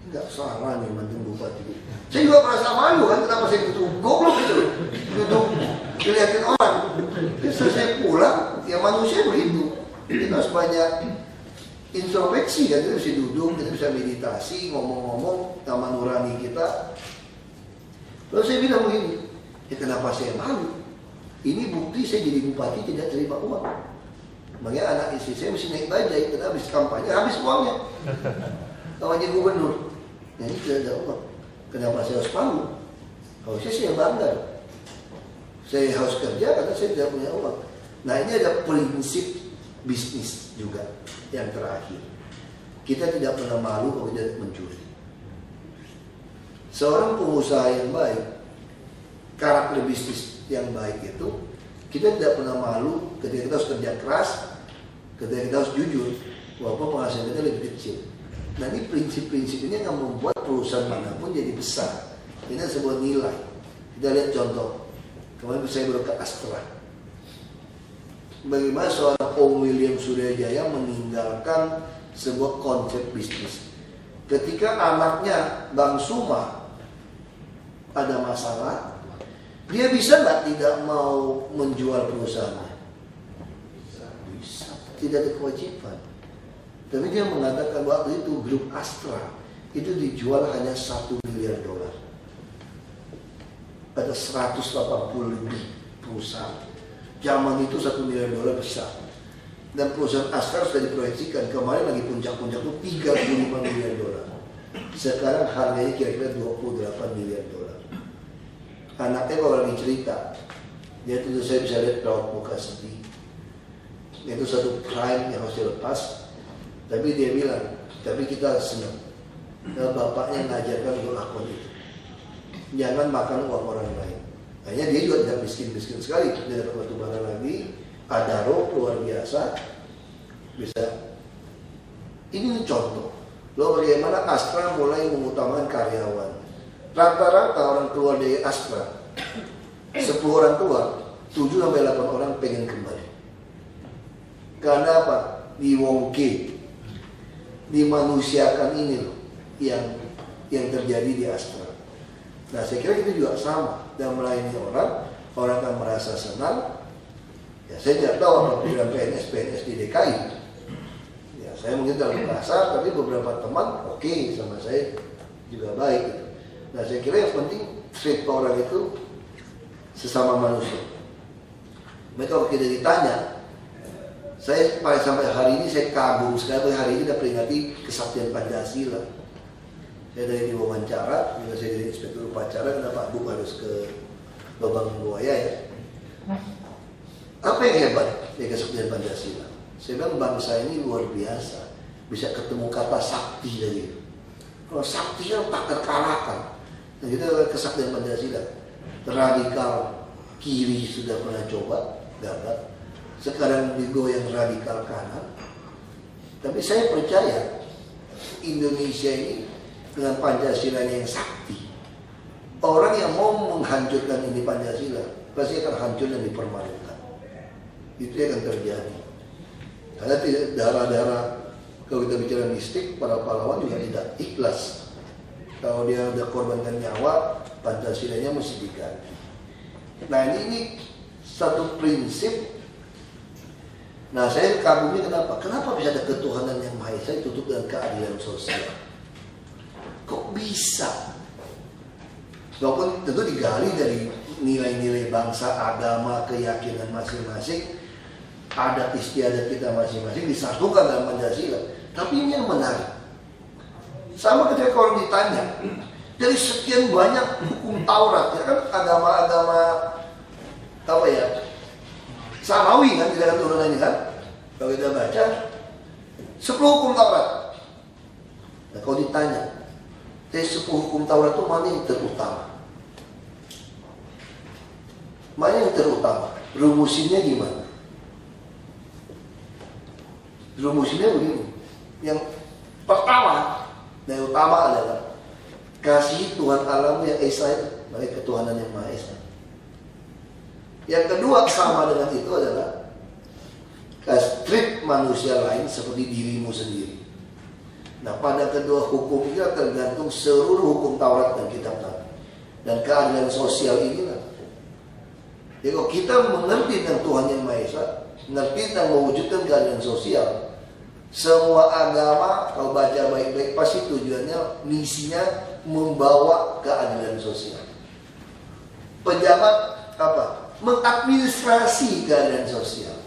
Enggak salah nih mantan bupati. Saya juga merasa malu kan, kenapa saya butuh goblok gitu. Duduk, dilihatin orang. Terus saya pulang, ya manusia begitu. Kita harus banyak introspeksi kan, kita bisa duduk, kita bisa meditasi, ngomong-ngomong sama nurani kita. Lalu saya bilang begini, ya kenapa saya malu? Ini bukti saya jadi bupati tidak terima uang. Makanya anak istri saya mesti naik bajai, karena habis kampanye, habis uangnya. Kalau jadi gubernur, nah ini tidak ada uang. Kenapa saya harus malu? Kalau saya bangga. Saya harus kerja karena saya tidak punya uang. Nah ini ada prinsip bisnis juga yang terakhir. Kita tidak pernah malu kalau kita mencuri. Seorang pengusaha yang baik, karakter bisnis yang baik itu, kita tidak pernah malu ketika kita harus kerja keras, ketika kita harus jujur, walaupun penghasilan kita lebih kecil. Nah ini prinsip-prinsip ini yang membuat perusahaan manapun jadi besar. Ini sebuah nilai. Kita lihat contoh. Kemarin saya baru ke Astra. Bagaimana seorang Om William Suryajaya meninggalkan sebuah konsep bisnis. Ketika anaknya Bang Suma ada masalah, dia bisa nggak tidak mau menjual perusahaannya? Bisa. Tidak ada kewajiban. Tapi dia mengatakan waktu itu grup Astra itu dijual hanya $1 miliar. Ada 180 lebih perusahaan. Zaman itu $1 miliar besar. Dan perusahaan Astra sudah diproyeksikan kemarin lagi puncak-puncak itu $35 miliar. Sekarang harganya kira-kira $28 miliar. Anaknya kalau lagi cerita, dia tentu saya bisa lihat raut muka sedih. Itu satu crime yang harus dilepas. Tapi dia bilang, tapi kita senang. Dan bapaknya mengajarkan untuk lakukan itu. Jangan makan uang orang lain. Hanya dia juga tidak miskin-miskin sekali. Dia dapat batu bara lagi, ada roh luar biasa. Bisa. Ini contoh. Lalu bagaimana Astra mulai mengutamakan karyawan. Rata-rata orang keluar dari Astra, 10 orang keluar, 7-8 orang pengen kembali. Karena apa? Diwongke, dimanusiakan ini loh yang terjadi di Astra. Nah saya kira itu juga sama. Dan melayani orang akan merasa senang. Ya saya tidak tahu apa program PNS di DKI. Ya saya mungkin terlalu kasar, tapi beberapa teman oke sama saya juga baik. Gitu. Nah saya kira yang penting treat orang itu sesama manusia. Mereka kalau kita ditanya, saya sampai hari ini saya kagum sekali. Hari ini kita peringati kesaktian Pancasila. Saya dari diwawancara, juga saya jadi inspektur upacara, kenapa Pak Buk harus ke Lubang Buaya ya? Apa yang hebat dari kesaktian Pancasila? Saya bilang bangsa ini luar biasa, bisa ketemu kata sakti dari itu. Kalau sakti kan tak terkalahkan. Nah kita kesaktian Pancasila. Radikal kiri sudah pernah coba, gagal. Sekarang digoyang radikal kanan. Tapi saya percaya Indonesia ini dengan Pancasilanya yang sakti, orang yang mau menghancurkan ini Pancasila pasti akan hancur dan dipermalukan. Itu yang akan terjadi. Karena tidak darah-darah, kalau kita bicara mistik, para pahlawan juga tidak ikhlas. Kalau dia sudah korbankan nyawa, Pancasilanya mesti diganti. Nah ini satu prinsip. Nah saya kagumnya kenapa? Kenapa bisa ada ketuhanan yang Maha Esa ditutup dengan keadilan sosial? Kok bisa? Walaupun tentu digali dari nilai-nilai bangsa, agama, keyakinan masing-masing, adat istiadat kita masing-masing disatukan dalam Pancasila. Tapi ini yang menarik. Sama ketika orang ditanya, dari sekian banyak hukum Taurat, ya kan agama-agama apa ya, Samawi kan, tidak ada turunannya kan? Kalau kita baca 10 hukum Taurat. Nah, kalau ditanya, dari 10 hukum Taurat itu mana yang terutama? Mana yang terutama? Rumusinnya gimana? Rumusinnya begini. Yang pertama dan utama adalah kasih Tuhan Allahmu yang Esa, bagi ketuhanan yang Maha Esa. Yang kedua sama dengan itu adalah treat manusia lain seperti dirimu sendiri. Nah, pada kedua hukum ini tergantung seluruh hukum Taurat dan Kitab Taurat. Dan keadilan sosial inilah. Jadi kalau kita mengerti tentang Tuhan yang Maha Esa, mengerti tentang mewujudkan keadilan sosial, semua agama kalau baca baik-baik pasti tujuannya, misinya membawa keadilan sosial. Pejabat apa? Mengadministrasi keadilan sosial.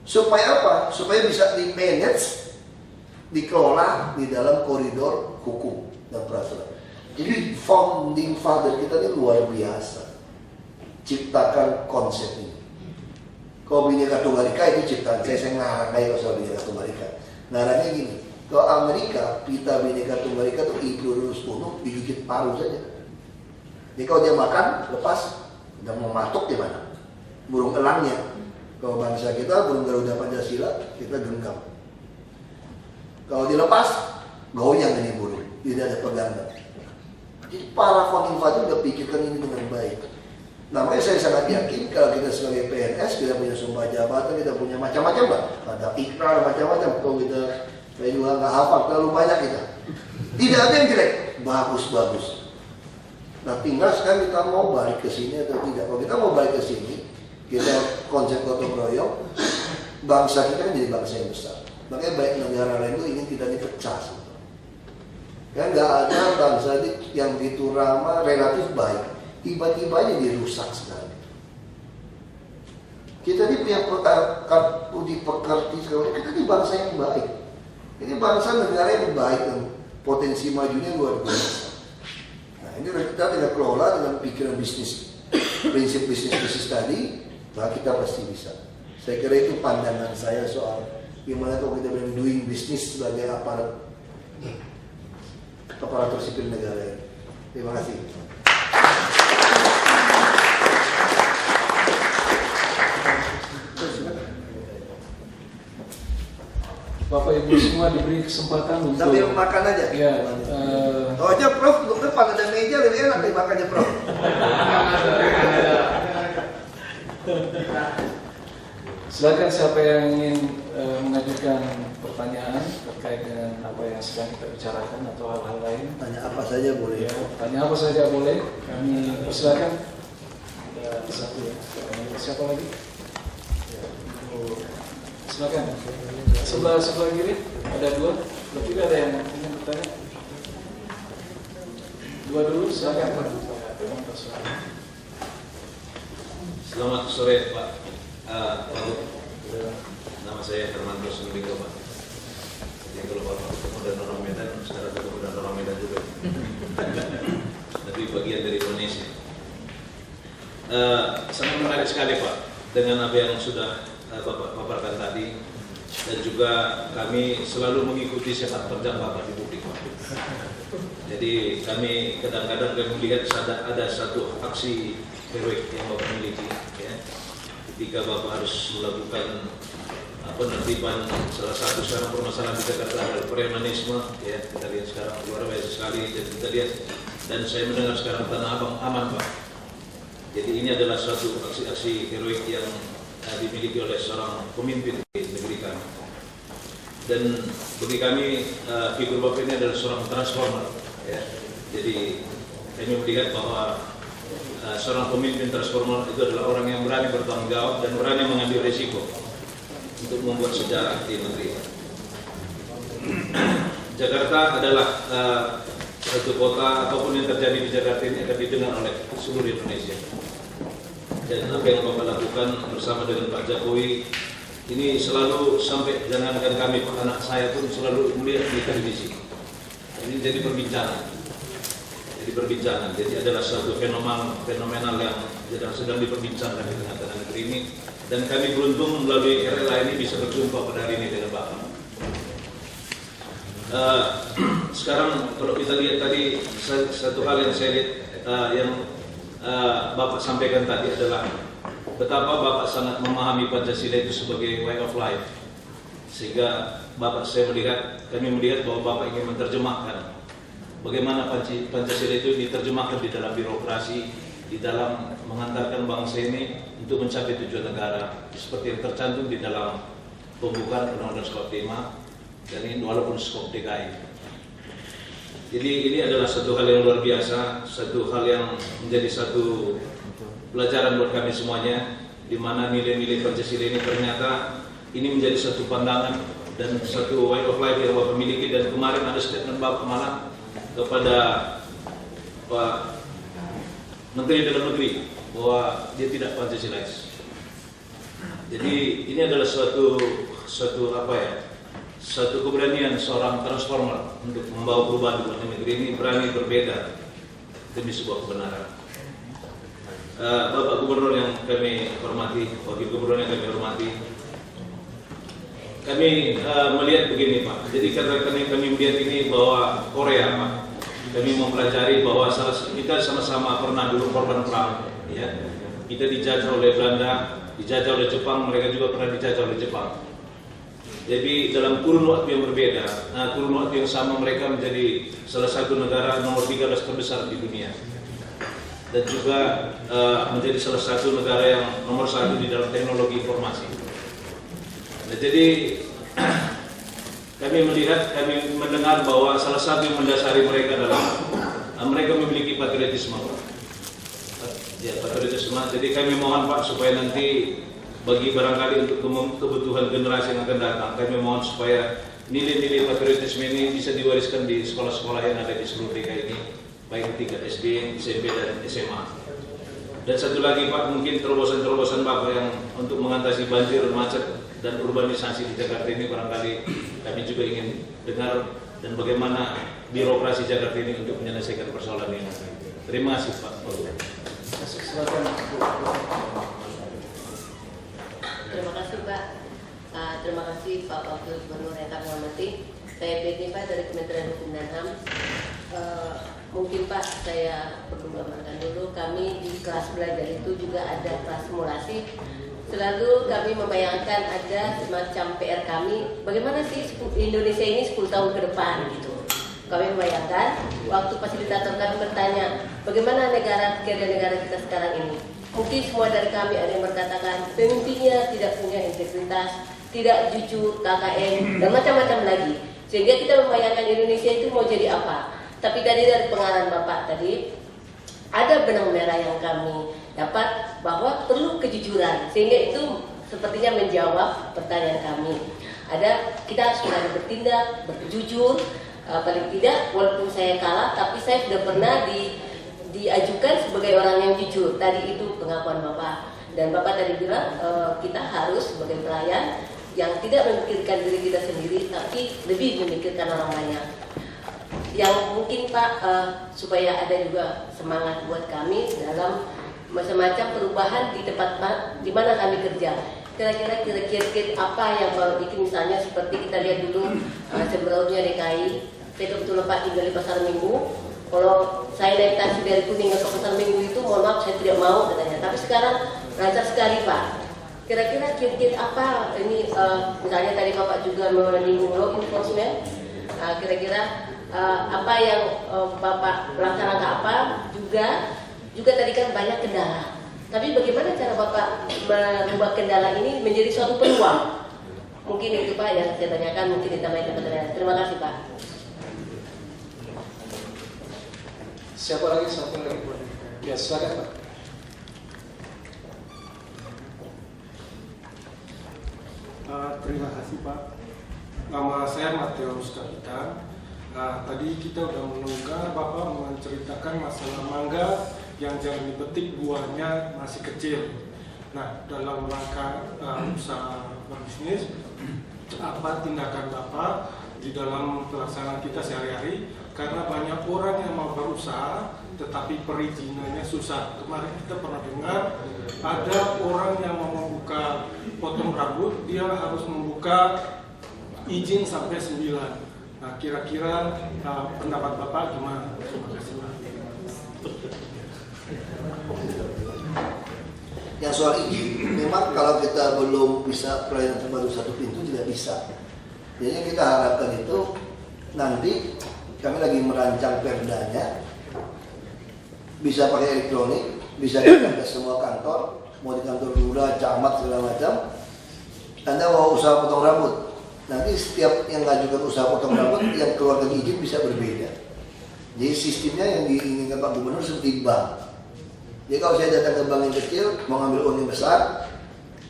Supaya apa? Supaya bisa di-manage, dikelola di dalam koridor hukum dan peraturan. Jadi founding father kita ini luar biasa ciptakan konsep ini. Kalau Bhinneka Tunggal Ika itu ciptaan saya ngarang kayak kalau soal Bhinneka Tunggal Ika. Ngarangnya gini, kalau Amerika pita Bhinneka Tunggal Ika itu Iglurus Uno digigit paru saja. Jadi kalau dia makan lepas, udah mau matuk di mana? Burung elangnya. Kalau bangsa kita burung Garuda Pancasila kita genggam. Kalau dilepas, goyang ini burung, tidak ada pegangan. Jadi para founding father udah pikirkan ini dengan baik. Namanya saya sangat yakin kalau kita sebagai PNS, kita punya sumpah jabatan, kita punya macam-macam lah. Ada ikrar macam-macam. Kalau kita, saya juga nggak hafal, terlalu banyak kita. Tidak ada yang jelek, bagus-bagus. Nah tinggal sekarang kita mau balik ke sini atau tidak. Kalau kita mau balik ke sini, kita konsep gotong royong, bangsa kita kan jadi bangsa yang besar. Makanya baik negara lain itu ingin kita dipecah. Kan nggak ada bangsa yang begitu ramah, relatif baik. Tiba-tiba aja dirusak sekali. Kita ini punya dipekerti sekali. Kita ini bangsa yang baik. Ini bangsa negara yang baik dan potensi majunya luar biasa. Nah ini kita tidak kelola dengan pikiran bisnis, prinsip bisnis tadi, maka kita pasti bisa. Saya kira itu pandangan saya soal gimana kalau kita bilang doing bisnis sebagai aparatur sipil negara ini. Terima kasih. Bapak Ibu semua diberi kesempatan untuk Sambil makan aja. Ya. Oh aja Prof, untuk depan ada meja lebih enak nih makannya Prof. Silakan siapa yang ingin mengajukan pertanyaan terkait dengan apa yang sedang kita bicarakan atau hal-hal lain. Tanya apa saja boleh. Ya, tanya apa saja boleh. Kami persilakan. Ada satu ya. Siapa lagi? Ya, silakan. Sebelah kiri ada dua. Berarti ada yang ingin bertanya. Dua dulu, silakan. Selamat sore Pak. Nama saya Hermanto Sembinggo Pak. Jadi kalau Bapak ketemu dan orang Medan, sekarang ketemu dan orang Medan juga. Tapi bagian dari Indonesia. Sangat menarik sekali Pak dengan apa yang sudah Bapak paparkan tadi. Dan juga kami selalu mengikuti sepak terjang Bapak di publik Pak. Jadi kami kadang-kadang melihat ada satu aksi heroik yang Bapak miliki ya. Ketika Bapak harus melakukan penertiban salah satu sekarang permasalahan di Jakarta adalah premanisme ya, kita lihat sekarang luar biasa sekali dan kita lihat dan saya mendengar sekarang Tanah Abang aman Pak. Jadi ini adalah suatu aksi-aksi heroik yang dimiliki oleh seorang pemimpin di negeri kami. Dan bagi kami figur Bapak ini adalah seorang transformer ya. Jadi kami melihat bahwa seorang pemimpin transformer itu adalah orang yang berani bertanggung jawab dan berani mengambil risiko untuk membuat sejarah di negeri. Jakarta adalah satu kota, apapun yang terjadi di Jakarta ini akan didengar oleh seluruh Indonesia. Dan apa yang Bapak lakukan bersama dengan Pak Jokowi ini selalu sampai jangankan kami, anak saya pun selalu melihat di televisi. Ini jadi perbincangan. Jadi adalah suatu fenomenal yang sedang diperbincangkan di tengah-tengah negeri ini, dan kami beruntung melalui RLA ini bisa berjumpa pada hari ini dengan Bapak. Sekarang kalau kita lihat tadi, satu hal yang saya lihat yang Bapak sampaikan tadi adalah betapa Bapak sangat memahami Pancasila itu sebagai way of life, sehingga kami melihat bahwa Bapak ingin menerjemahkan bagaimana Pancasila itu diterjemahkan di dalam birokrasi, di dalam mengantarkan bangsa ini untuk mencapai tujuan negara seperti yang tercantum di dalam pembukaan Undang-Undang Skop 5 dan ini walaupun skop DKI. Jadi ini adalah satu hal yang luar biasa, satu hal yang menjadi satu pelajaran buat kami semuanya, di mana nilai-nilai Pancasila ini ternyata ini menjadi satu pandangan dan satu way of life yang Bapak miliki. Dan kemarin ada statement Bapak malah kepada Pak Menteri Dalam Negeri bahwa dia tidak Pancasilais. Jadi ini adalah suatu keberanian seorang transformer untuk membawa perubahan di negeri ini, berani berbeda demi sebuah kebenaran. Bapak Gubernur yang kami hormati, Wakil Gubernur yang kami hormati, kami melihat begini Pak. Jadi karena kami melihat ini bahwa Korea Pak, kami mempelajari bahwa kita sama-sama pernah dulu korban perang, ya. Kita dijajah oleh Belanda, dijajah oleh Jepang, mereka juga pernah dijajah oleh Jepang. Jadi dalam kurun waktu yang berbeda, kurun waktu yang sama mereka menjadi salah satu negara nomor 13 terbesar di dunia, dan juga menjadi salah satu negara yang nomor 1 di dalam teknologi informasi. Nah, jadi kami mendengar bahwa salah satu yang mendasari mereka adalah mereka memiliki patriotisme. Ya, patriotisme. Jadi kami mohon Pak supaya nanti bagi barangkali untuk kebutuhan generasi yang akan datang, kami mohon supaya nilai-nilai patriotisme ini bisa diwariskan di sekolah-sekolah yang ada di seluruh DKI ini, baik tingkat SD, SMP, dan SMA. Dan satu lagi Pak, mungkin terobosan-terobosan Bapak yang untuk mengatasi banjir, macet, dan urbanisasi di Jakarta ini barangkali kami juga ingin dengar, dan bagaimana birokrasi Jakarta ini untuk menyelesaikan persoalan ini. Terima kasih Pak. Terima kasih Pak. Terima kasih Pak Wakil Gubernur yang kami hormati. Saya Betty Pak dari Kementerian Hukum dan HAM. Mungkin Pak saya perlu gambarkan dulu, kami di kelas belajar itu juga ada kelas simulasi. Selalu kami membayangkan ada semacam PR kami, bagaimana sih Indonesia ini 10 tahun ke depan gitu. Kami membayangkan, waktu fasilitator kami bertanya, bagaimana negara kita sekarang ini. Mungkin semua dari kami ada yang berkatakan, pemimpinnya tidak punya integritas, tidak jujur, KKN, dan macam-macam lagi. Sehingga kita membayangkan Indonesia itu mau jadi apa. Tapi tadi dari pengarahan Bapak tadi, ada benang merah yang kami dapat bahwa perlu kejujuran, sehingga itu sepertinya menjawab pertanyaan kami. Kita sudah bertindak, berjujur, paling tidak walaupun saya kalah, tapi saya sudah pernah diajukan sebagai orang yang jujur. Tadi itu pengakuan Bapak, dan Bapak tadi bilang kita harus sebagai pelayan yang tidak memikirkan diri kita sendiri, tapi lebih memikirkan orang banyak. Yang mungkin Pak supaya ada juga semangat buat kami dalam semacam perubahan di tempat di mana kami kerja. Kira-kira apa yang baru bikin, misalnya seperti kita lihat dulu sebelumnya DKI, saya kebetulan Pak tinggal di Pasar Minggu. Kalau saya naik taksi dari Kuningan ke Pasar Minggu itu, mohon maaf saya tidak mau katanya. Tapi sekarang lancar sekali Pak. Kira-kira apa ini, misalnya tadi Bapak juga menyinggung law enforcement. Kira-kira apa yang Bapak langkah-langkah apa juga tadi kan banyak kendala. Tapi bagaimana cara Bapak merubah kendala ini menjadi suatu peluang? Mungkin itu Pak yang saya tanyakan, mungkin ditambahin pertanyaan. Terima kasih Pak. Siapa lagi? Ya, silakan Pak. Terima kasih Pak. Nama saya Mateus Kapitan. Tadi kita sudah mendengar Bapak menceritakan masalah mangga yang jangan dipetik, buahnya masih kecil. Nah, dalam rangka usaha berbisnis, apa tindakan Bapak di dalam pelaksanaan kita sehari-hari karena banyak orang yang mau berusaha tetapi perizinannya susah. Kemarin kita pernah dengar ada orang yang mau membuka potong rambut, dia harus membuka izin sampai 9. Nah, kira-kira pendapat Bapak gimana? Terima kasih, Pak. Yang soal izin, memang kalau kita belum bisa pelayanan terpadu satu pintu tidak bisa. Jadi kita harapkan itu nanti kami lagi merancang perdanya, bisa pakai elektronik, bisa dipakai ke semua kantor, mau di kantor lurah, camat segala macam. Anda mau usaha potong rambut, nanti setiap yang ngajukan usaha potong rambut yang keluarkan izin bisa berbeda. Jadi sistemnya yang diinginkan Pak Gubernur seperti bank. Jadi kalau saya datang ke bank yang kecil, mau ngambil uang yang besar,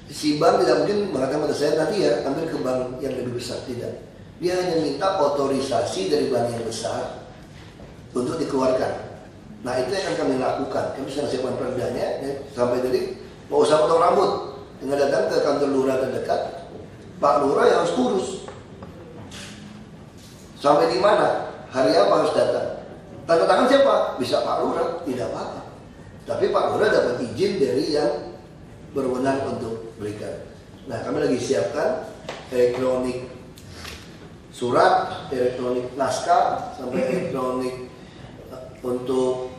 si bank tidak mungkin mengatakan pada saya nanti ya ambil ke bank yang lebih besar, tidak. Dia hanya minta otorisasi dari bank yang besar untuk dikeluarkan. Nah itu yang akan kami lakukan. Kami sedang siapkan perdanya ya, sampai dari mau usaha potong rambut, tinggal datang ke kantor lurah terdekat, Pak Lurah yang harus kurus. Sampai di mana? Hari apa harus datang? Tanda tangan siapa? Bisa Pak Lurah, tidak apa-apa. Tapi Pak Lurah dapat izin dari yang berwenang untuk berikan. Nah, kami lagi siapkan elektronik surat, elektronik naskah, sampai elektronik untuk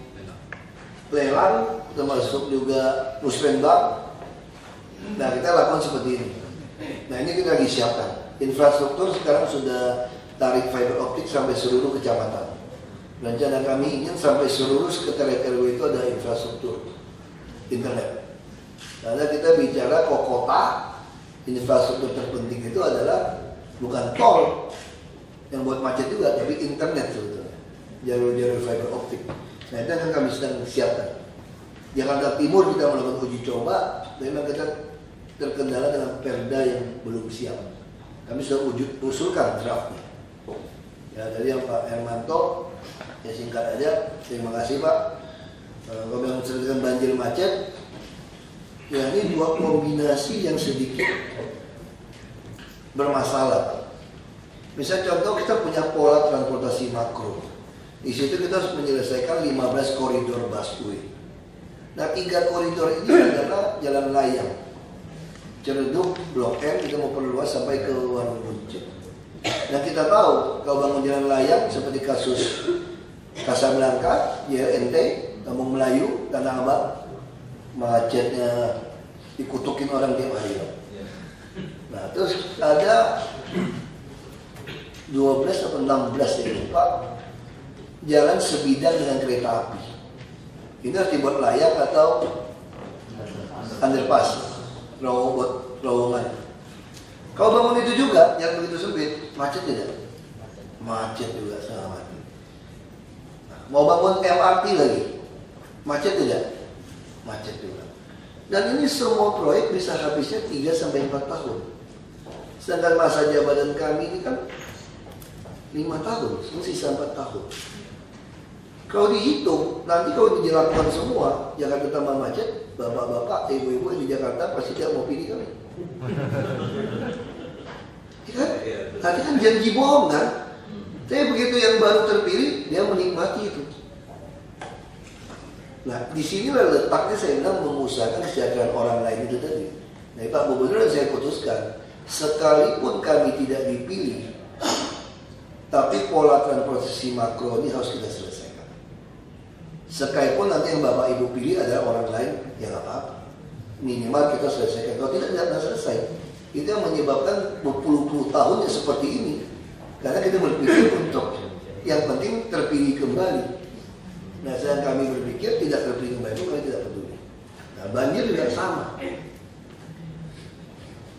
lelang, termasuk juga musrenbank. Nah, kita lakukan seperti ini. Nah, ini kita lagi siapkan. Infrastruktur sekarang sudah tarik fiber optik sampai seluruh kecamatan. Rencana kami ingin sampai seluruh sekretariat RW itu ada infrastruktur internet. Karena kita bicara kota, infrastruktur terpenting itu adalah bukan tol yang buat macet juga, tapi internet sebetulnya, jalur-jalur fiber optik. Nah itu akan kami sedang siapkan. Jakarta Timur kita melakukan uji coba, memang kita terkendala dengan perda yang belum siap. Kami sudah usulkan draftnya. Ya tadi yang Pak Hermanto, ya singkat aja, terima kasih Pak. Kalau yang menceritakan banjir macet, ya ini dua kombinasi yang sedikit bermasalah. Misal contoh kita punya pola transportasi makro. Di situ kita harus menyelesaikan 15 koridor busway. Nah 3 koridor ini adalah jalan layang. Ciledug, Blok M kita mau perluas sampai ke Warung Buncit. Nah kita tahu kalau bangun jalan layang seperti kasus Kasablanka, JLNT, Kampung Melayu, Tanah Abang, macetnya dikutukin orang tiap hari. Nah terus ada 12 atau 16 ya lupa, jalan sebidang dengan kereta api. Ini harus dibuat layak atau underpass, terowongan. Kalau bangun itu juga yang begitu sempit, macet tidak? Macet juga sama. Mau bangun MRT lagi, macet tidak? Macet juga. Dan ini semua proyek bisa habisnya 3-4 tahun. Sedangkan masa jabatan kami ini kan 5 tahun, sisa 4 tahun. Kalau dihitung, nanti kalau dilakukan semua, Jakarta tambah macet, bapak-bapak, ibu-ibu di Jakarta pasti tidak mau pilih kami. Ya kan? Tadi kan janji bohong kan? Tapi begitu yang baru terpilih, dia menikmati itu. Nah, di sinilah letaknya saya bilang mengusahakan kesejahteraan orang lain itu tadi. Nah, Pak Gubernur saya putuskan, sekalipun kami tidak dipilih, tapi pola transportasi makro ini harus kita selesaikan. Sekalipun nanti yang Bapak Ibu pilih adalah orang lain, ya nggak apa-apa. Minimal kita selesaikan. Kalau tidak akan selesai. Itu yang menyebabkan berpuluh-puluh tahun ya seperti ini. Karena kita berpikir untuk yang penting terpilih kembali. Nah, sedang kami berpikir tidak terpilih kembali, kami tidak peduli. Nah, banjir juga sama.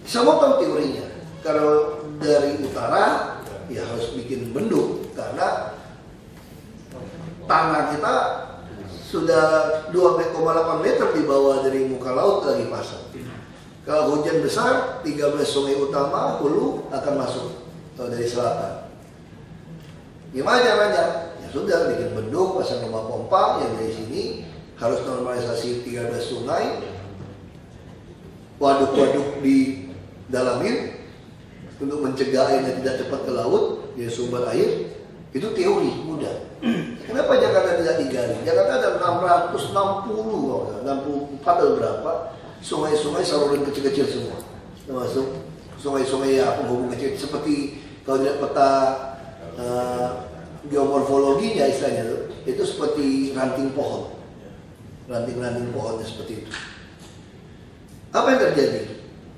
Semua tahu teorinya. Kalau dari utara, ya harus bikin bendung karena tanah kita sudah 2,8 meter di bawah dari muka laut lagi pasang. Kalau hujan besar, 13 sungai utama hulu akan masuk dari selatan. Gimana caranya? Ya sudah bikin bendung, pasang rumah pompa yang dari sini harus normalisasi 13 sungai, waduk-waduk didalamin untuk mencegah airnya tidak cepat ke laut, jadi sumber air. Itu teori mudah. Kenapa Jakarta tidak digali? Jakarta ada 660, 64 atau berapa sungai-sungai saluran kecil-kecil semua, termasuk sungai-sungai ya penghubung kecil seperti kalau lihat peta geomorfologinya istilahnya itu seperti ranting pohon, ranting-ranting pohonnya seperti itu. Apa yang terjadi?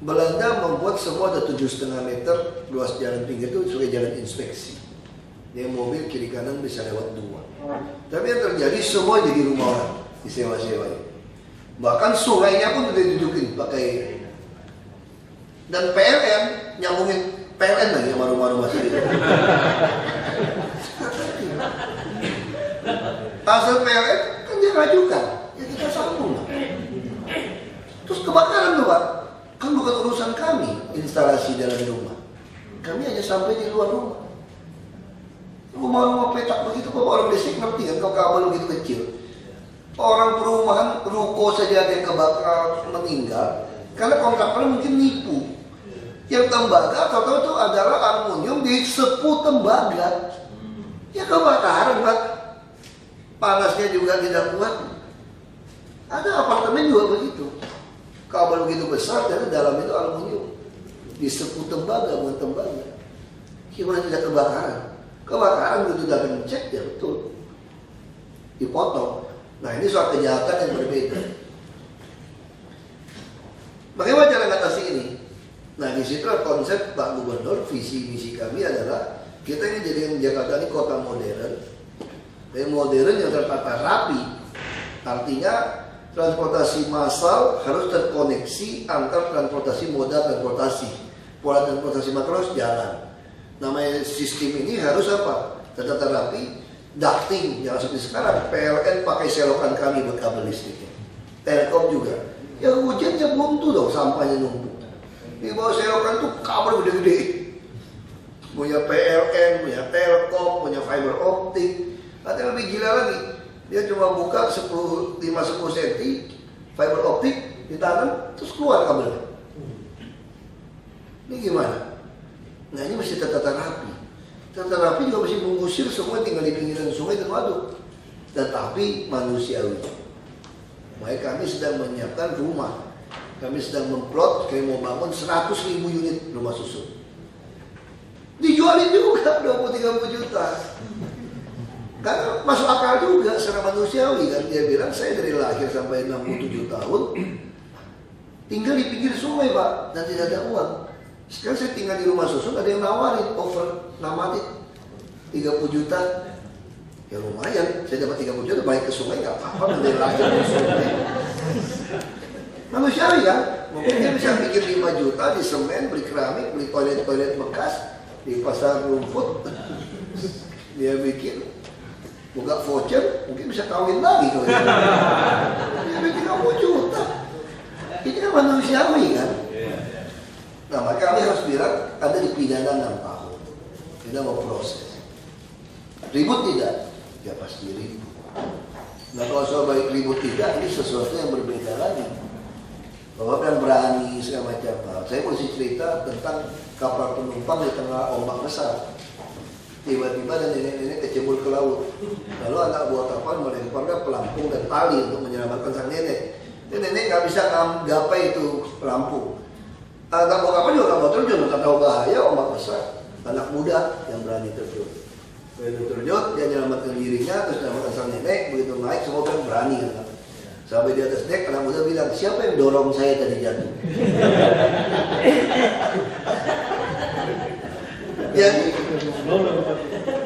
Belanda membuat semua ada 7,5 meter luas jalan pinggir itu sebagai jalan inspeksi. Yang mobil kiri kanan bisa lewat 2. Tapi yang terjadi semua jadi rumah orang disewa-sewain. Bahkan sungainya pun udah didudukin pakai, dan PLN nyambungin PLN lagi sama rumah-rumah sendiri. Hasil PLN kan dia ngajukan, ya kita sambung lah. Terus kebakaran tuh Pak, kan bukan urusan kami instalasi dalam rumah. Kami hanya sampai di luar rumah. Rumah-rumah petak begitu, kalau orang listrik ngerti kan kalau kabel begitu kecil. Orang perumahan, ruko saja ada yang kebakar, meninggal karena kontraktornya mungkin nipu. Yang tembaga, tahu-tahu itu adalah aluminium di sepu tembaga. Ya kebakaran Pak. Panasnya juga tidak kuat. Ada apartemen juga begitu. Kabel begitu besar dan dalam itu aluminium. Di sepu tembaga, bukan tembaga. Gimana tidak kebakaran? Kebakaran begitu sudah ngecek ya betul. Dipotong. Nah ini soal kejahatan yang berbeda. Bagaimana cara mengatasi ini? Nah di situ konsep Pak Gubernur, visi misi kami adalah kita ingin jadikan Jakarta ini kota modern. Dan modern yang tertata rapi. Artinya transportasi massal harus terkoneksi antar transportasi moda transportasi. Pola transportasi makro harus jalan. Namanya sistem ini harus apa? Tertata rapi, ducting yang seperti sekarang. PLN pakai selokan kami buat kabel listriknya. Telkom juga. Ya hujannya buntu dong, sampahnya numpuk. Di bawah selokan tuh kabel gede-gede. Punya PLN, punya Telkom, punya fiber optik. Ada lebih gila lagi. Dia cuma buka 5-10 cm fiber optik ditanam terus keluar kabelnya. Ini gimana? Nah ini mesti tertata rapi. Tertata rapi juga mesti mengusir semua tinggal di pinggiran sungai dan waduk. Tetapi manusiawi. Makanya kami sedang menyiapkan rumah. Kami sedang memplot, kami mau bangun 100.000 unit rumah susun. Dijualin juga 20-30 juta. Karena masuk akal juga secara manusiawi kan. Dia bilang saya dari lahir sampai 67 tahun tinggal di pinggir sungai Pak dan tidak ada uang. Sekarang saya tinggal di rumah susun, ada yang nawarin over namatin 30 juta. Ya lumayan, saya dapat 30 juta balik ke sungai nggak apa-apa, dari lahir di sungai. Manusiawi kan? Mungkin dia bisa bikin 5 juta di semen, beli keramik, beli toilet-toilet bekas di pasar rumput. Dia bikin buka voucher, mungkin bisa kawin lagi kalau dia bikin 30 juta. Ini kan manusiawi kan? Nah maka kami harus bilang ada dipidana 6 tahun. Kita mau proses. Ribut tidak? Ya pasti ribut. Nah kalau soal baik ribut tidak, ini sesuatu yang berbeda lagi. Bahwa yang berani segala macam. Nah, saya mau cerita tentang kapal penumpang di tengah ombak besar. Tiba-tiba ada nenek-nenek kecebur ke laut. Lalu anak buah kapal melemparkan pelampung dan tali untuk menyelamatkan sang nenek. Ini nenek nggak bisa gapai itu pelampung. Anak buah kapal juga nggak mau terjun, nggak tahu bahaya ombak besar. Anak muda yang berani terjun. Begitu terjun, dia menyelamatkan dirinya, terus menyelamatkan sang nenek. Begitu naik, semua kan berani kan. Sampai di atas dek, anak muda bilang, siapa yang dorong saya tadi jatuh? Jadi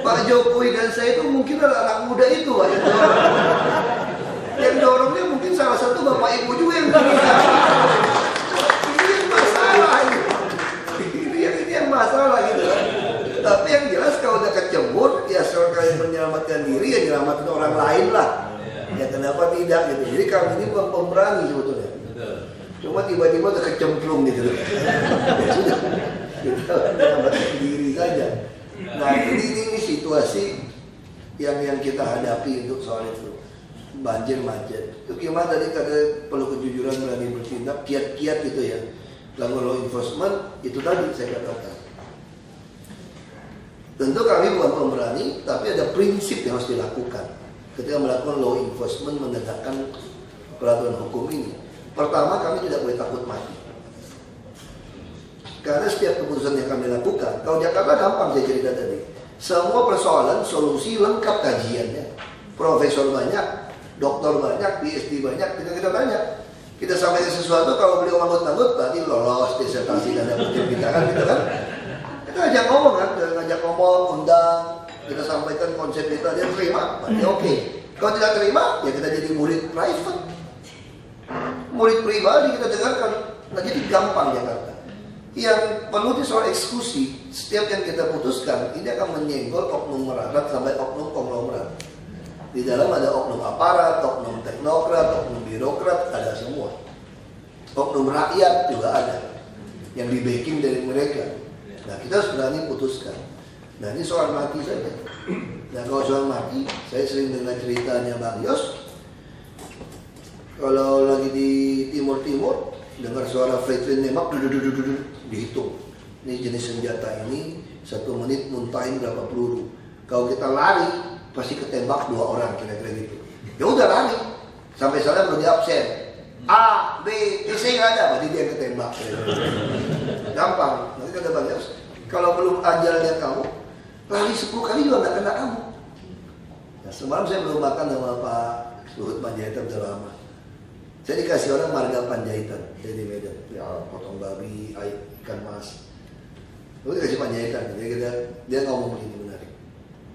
Pak Jokowi dan saya itu mungkin adalah anak muda itu Pak yang dorong. Yang dorongnya mungkin salah satu bapak ibu juga yang bisa. Ini yang masalah ini yang masalah gitu. Tapi yang jelas kalau udah kecebur, ya soal kalian menyelamatkan diri, ya menyelamatkan orang lain lah. Ya kenapa tidak gitu. Jadi kami ini bukan pemberani sebetulnya. Cuma tiba-tiba udah kecemplung gitu. Ya sudah. Kita menyelamatkan diri saja. Nah ini situasi yang kita hadapi untuk soal itu. Banjir macet. Itu gimana tadi kata perlu kejujuran, berani bertindak, kiat-kiat gitu ya. Lalu law enforcement itu tadi saya katakan. Tentu kami bukan pemberani, tapi ada prinsip yang harus dilakukan ketika melakukan law enforcement, menegakkan peraturan hukum ini. Pertama, kami tidak boleh takut mati. Karena setiap keputusan yang kami lakukan, kalau Jakarta gampang saya cerita tadi. Semua persoalan, solusi lengkap kajiannya. Profesor banyak, dokter banyak, PhD banyak, kita tanya. Kita sampaikan sesuatu, kalau beliau nganggut-nganggut, berarti lolos disertasi dan dapat kita kan, gitu kan. Kita ajak ngomong kan, ngajak ngomong, undang, kita sampaikan konsep kita, dia terima, berarti oke. Kalau tidak terima, ya kita jadi murid private. Murid pribadi kita dengarkan, nah jadi gampang Jakarta. Yang perlu di soal eksekusi, setiap yang kita putuskan, ini akan menyenggol oknum merarat sampai oknum konglomerat. Di dalam ada oknum aparat, oknum teknokrat, oknum birokrat, ada semua. Oknum rakyat juga ada, yang di backing dari mereka. Nah kita harus berani putuskan. Nah ini soal mati saja. Nah kalau soal mati, saya sering dengar ceritanya Bang Yos. Kalau lagi di timur-timur, dengar suara Fredrin nembak, dihitung. Ini jenis senjata ini 1 menit muntahin berapa peluru. Kalau kita lari, pasti ketembak 2 orang kira-kira gitu. Ya udah lari, sampai sana belum di absen. A, B, C nggak ada, berarti dia yang ketembak. Gampang. Nanti kata Bang Yos, kalau belum ajalnya kamu, lari 10 kali juga nggak kena kamu. Nah, semalam saya belum makan sama Pak Luhut Panjaitan udah lama. Saya dikasih orang marga Panjaitan dari Medan. Ya, potong babi, ikan mas. Lalu dikasih Panjaitan. Dia ngomong begini menarik.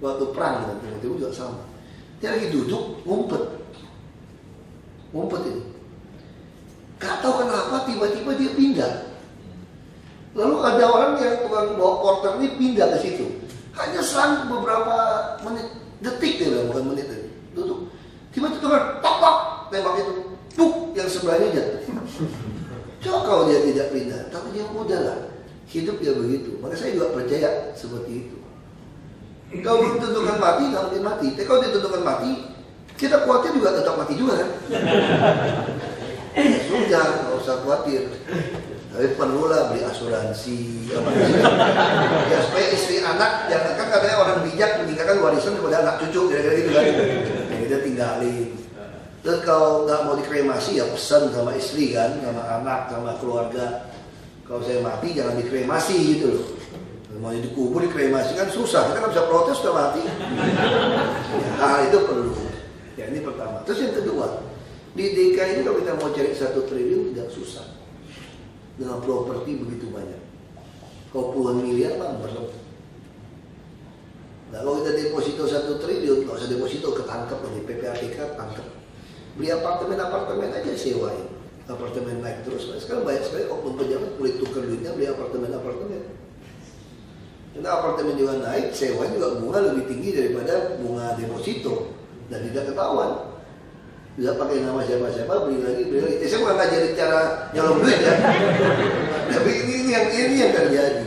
Waktu perang dengan Timur juga sama. Dia lagi duduk, ngumpet ini. Gak tahu kenapa tiba-tiba dia pindah. Lalu ada orang yang tukang bawa porter ini pindah ke situ. Hanya selang beberapa menit, detik dia bilang, bukan menit tadi. Duduk. Tiba-tiba tok tembak itu. Puk, yang sebelahnya jatuh. Coba kalau dia tidak pindah, tapi dia udahlah. Hidup dia begitu. Maka saya juga percaya seperti itu. Kalau ditentukan mati, nggak mungkin mati. Tapi kalau ditentukan mati, kita khawatir juga tetap mati juga kan? Sudah, nggak usah khawatir. Tapi perlulah beli asuransi. Ya supaya istri anak, jangan kan katanya orang bijak meninggalkan warisan kepada anak cucu, kira-kira gitu kan? Ya, kita tinggalin. Terus kalau nggak mau dikremasi ya pesan sama istri kan, sama anak, sama keluarga. Kalau saya mati jangan dikremasi gitu loh. Mau dikubur dikremasi kan susah, kita nggak bisa protes udah mati. Ya, hal itu perlu. Ya ini pertama. Terus yang kedua, di DKI ini kalau kita mau cari 1 triliun tidak susah. Dengan properti begitu banyak. Kalau puluhan miliar lah belum. Nah kalau kita deposito 1 triliun, nggak usah deposito, ketangkep nih PPATK tangkep. Beli apartemen aja sewain, apartemen naik terus. Sekarang banyak sekali oknum pejabat boleh tukar duitnya beli apartemen. Karena apartemen juga naik, sewain juga bunga lebih tinggi daripada bunga deposito dan tidak ketahuan. Bisa pakai nama siapa-siapa, beli lagi. Saya bukan ngajarin cara nyolong duit ya, tapi ini yang terjadi.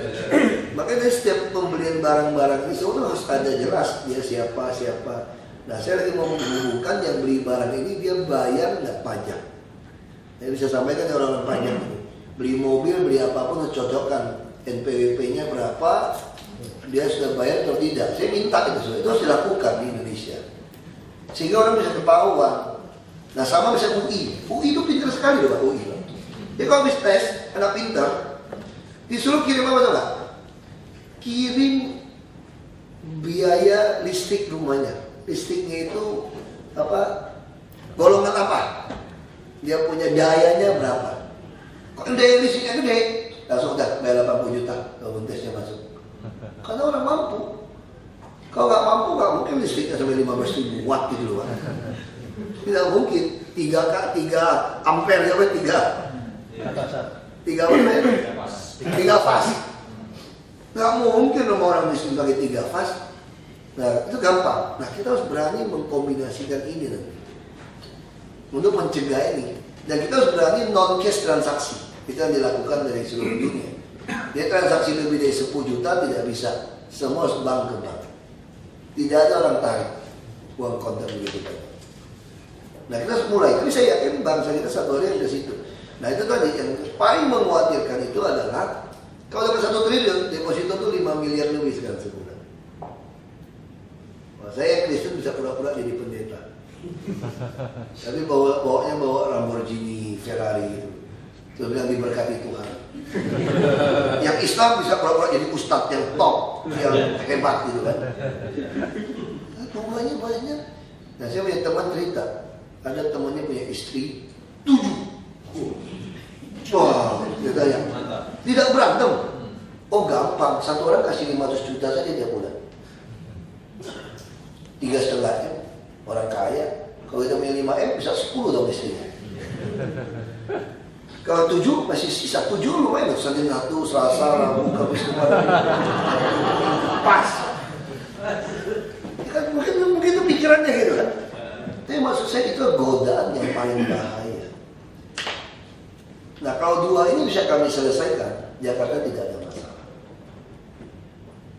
Makanya setiap pembelian barang-barang ini semua harus ada jelas dia siapa. Nah saya lagi mau menghubungkan yang beli barang ini dia bayar nggak pajak. Saya bisa sampaikan ke orang-orang pajak ini. Beli mobil, beli apapun cocokkan NPWP-nya berapa, dia sudah bayar atau tidak. Saya minta itu harus dilakukan di Indonesia. Sehingga orang bisa ketahuan. Nah sama bisa UI itu pintar sekali loh Pak UI. Jadi kalau habis tes, anak pintar, disuruh kirim apa tuh Pak? Kirim biaya listrik rumahnya. Listriknya itu apa? Golongan apa? Dia punya dayanya berapa? Kok daya listriknya gede? Langsung udah bayar 80 juta kalau tesnya masuk. Karena orang mampu. Kalau nggak mampu nggak mungkin listriknya sampai 15.000 watt gitu loh. Tidak mungkin. 3 ampere ya 3 ampere 3 fas. Nggak mungkin orang listrik pakai 3 fas. Nah itu gampang. Nah kita harus berani mengkombinasikan ini nanti untuk mencegah ini. Dan kita harus berani non-cash transaksi. Itu yang dilakukan dari seluruh dunia. Dia transaksi lebih dari 10 juta tidak bisa. Semua harus bank ke bank. Tidak ada orang tarik uang kontak begitu banyak. Nah kita harus mulai. Tapi saya yakin bangsa kita satu hari yang ke situ. Nah itu tadi yang paling mengkhawatirkan itu adalah kalau dapat 1 triliun deposito tuh 5 miliar lebih sekarang sebulan. Saya Kristen bisa pura-pura jadi pendeta. Tapi bawa Lamborghini, Ferrari gitu. Terus bilang diberkati Tuhan. Yang Islam bisa pura-pura jadi ustadz yang top, yang hebat gitu kan. Jumlahnya banyak. Nah, saya punya teman cerita, ada temannya punya istri 7. Wah, cerita yang tidak berantem. Oh gampang, satu orang kasih 500 juta saja tiap bulan. 3,5 orang kaya. Kalau kita punya 5M bisa 10 dong istrinya. Kalau 7 masih sisa 7 lumayan. Senin, Sabtu, Selasa, Rabu, Kamis, kemarin. Pas. Kan mungkin itu pikirannya gitu kan. Tapi maksud saya itu godaan yang paling bahaya. Nah kalau dua ini bisa kami selesaikan, Jakarta tidak ada masalah.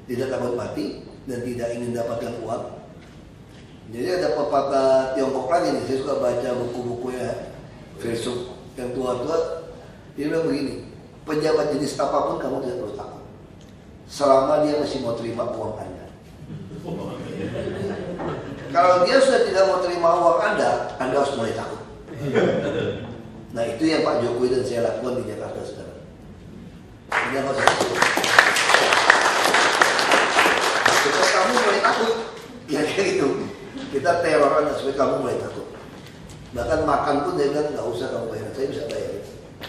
Tidak takut mati dan tidak ingin dapatkan uang. Jadi ada pepatah Tiongkok lagi nih, saya suka baca buku-bukunya filsuf yang tua-tua. Dia bilang begini, pejabat jenis apapun kamu tidak perlu takut, selama dia masih mau terima uang Anda. Kalau dia sudah tidak mau terima uang Anda harus mulai takut. Nah itu yang Pak Jokowi dan saya lakukan di Jakarta sekarang. Ini harus takut. Supaya kamu mulai takut, ya kayak gitu. Kita teror Anda supaya kamu mulai takut. Bahkan makan pun dia bilang nggak usah kamu bayar, saya bisa bayar.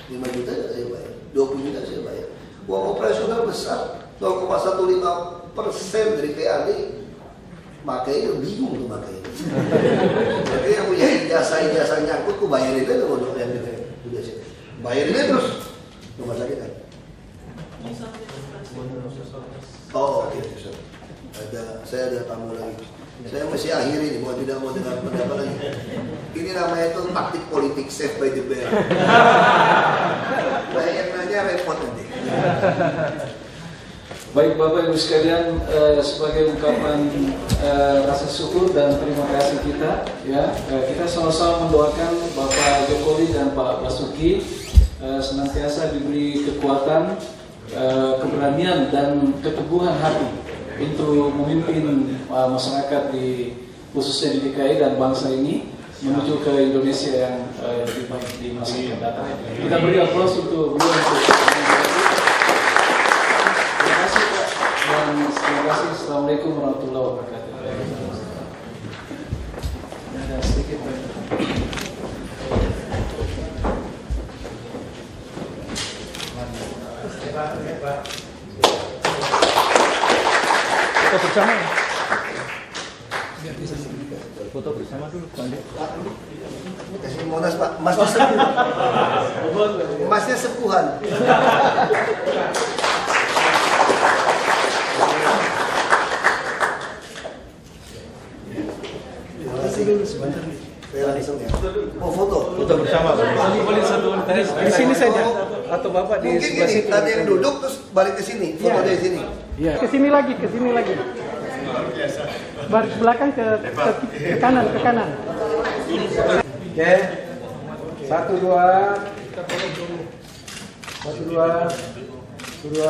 5 juta saya bayar, 20 juta saya bayar. Uang operasional besar, 0,15% dari PAD. Makanya bingung tuh makanya. Jadi yang punya ijazah nyangkut, ku bayarin aja kalau yang udah sih. Bayarin aja terus rumah sakit kan. Oh oke, saya ada tamu lagi. Saya masih akhiri nih, mau tidak mau dengar pendapat lagi. Ini namanya itu taktik politik save by the bell. Nah yang nanya repot nanti. Baik Bapak Ibu sekalian, sebagai ungkapan rasa syukur dan terima kasih kita, ya kita sama-sama mendoakan Bapak Jokowi dan Pak Basuki senantiasa diberi kekuatan, keberanian dan keteguhan hati untuk memimpin masyarakat di khususnya di DKI dan bangsa ini menuju ke Indonesia yang lebih baik di masa yang datang. Kita beri aplaus untuk beliau. Terima kasih. Assalamualaikum warahmatullahi wabarakatuh. Ada sedikit foto bersama. Foto bersama dulu, Bang. Kasih Monas Pak, Masnya sepuh. Masnya sepuhan. Sebentar nih, saya langsung ya. Mau foto? Foto bersama. boleh satu di sini saja atau Bapak di Mungkin sebelah gini, situ. tadi yang duduk terus balik ke sini, foto dari sini. Iya. Ke sini lagi. Balik ke belakang ke kanan. Oke. 1 2. 1 2.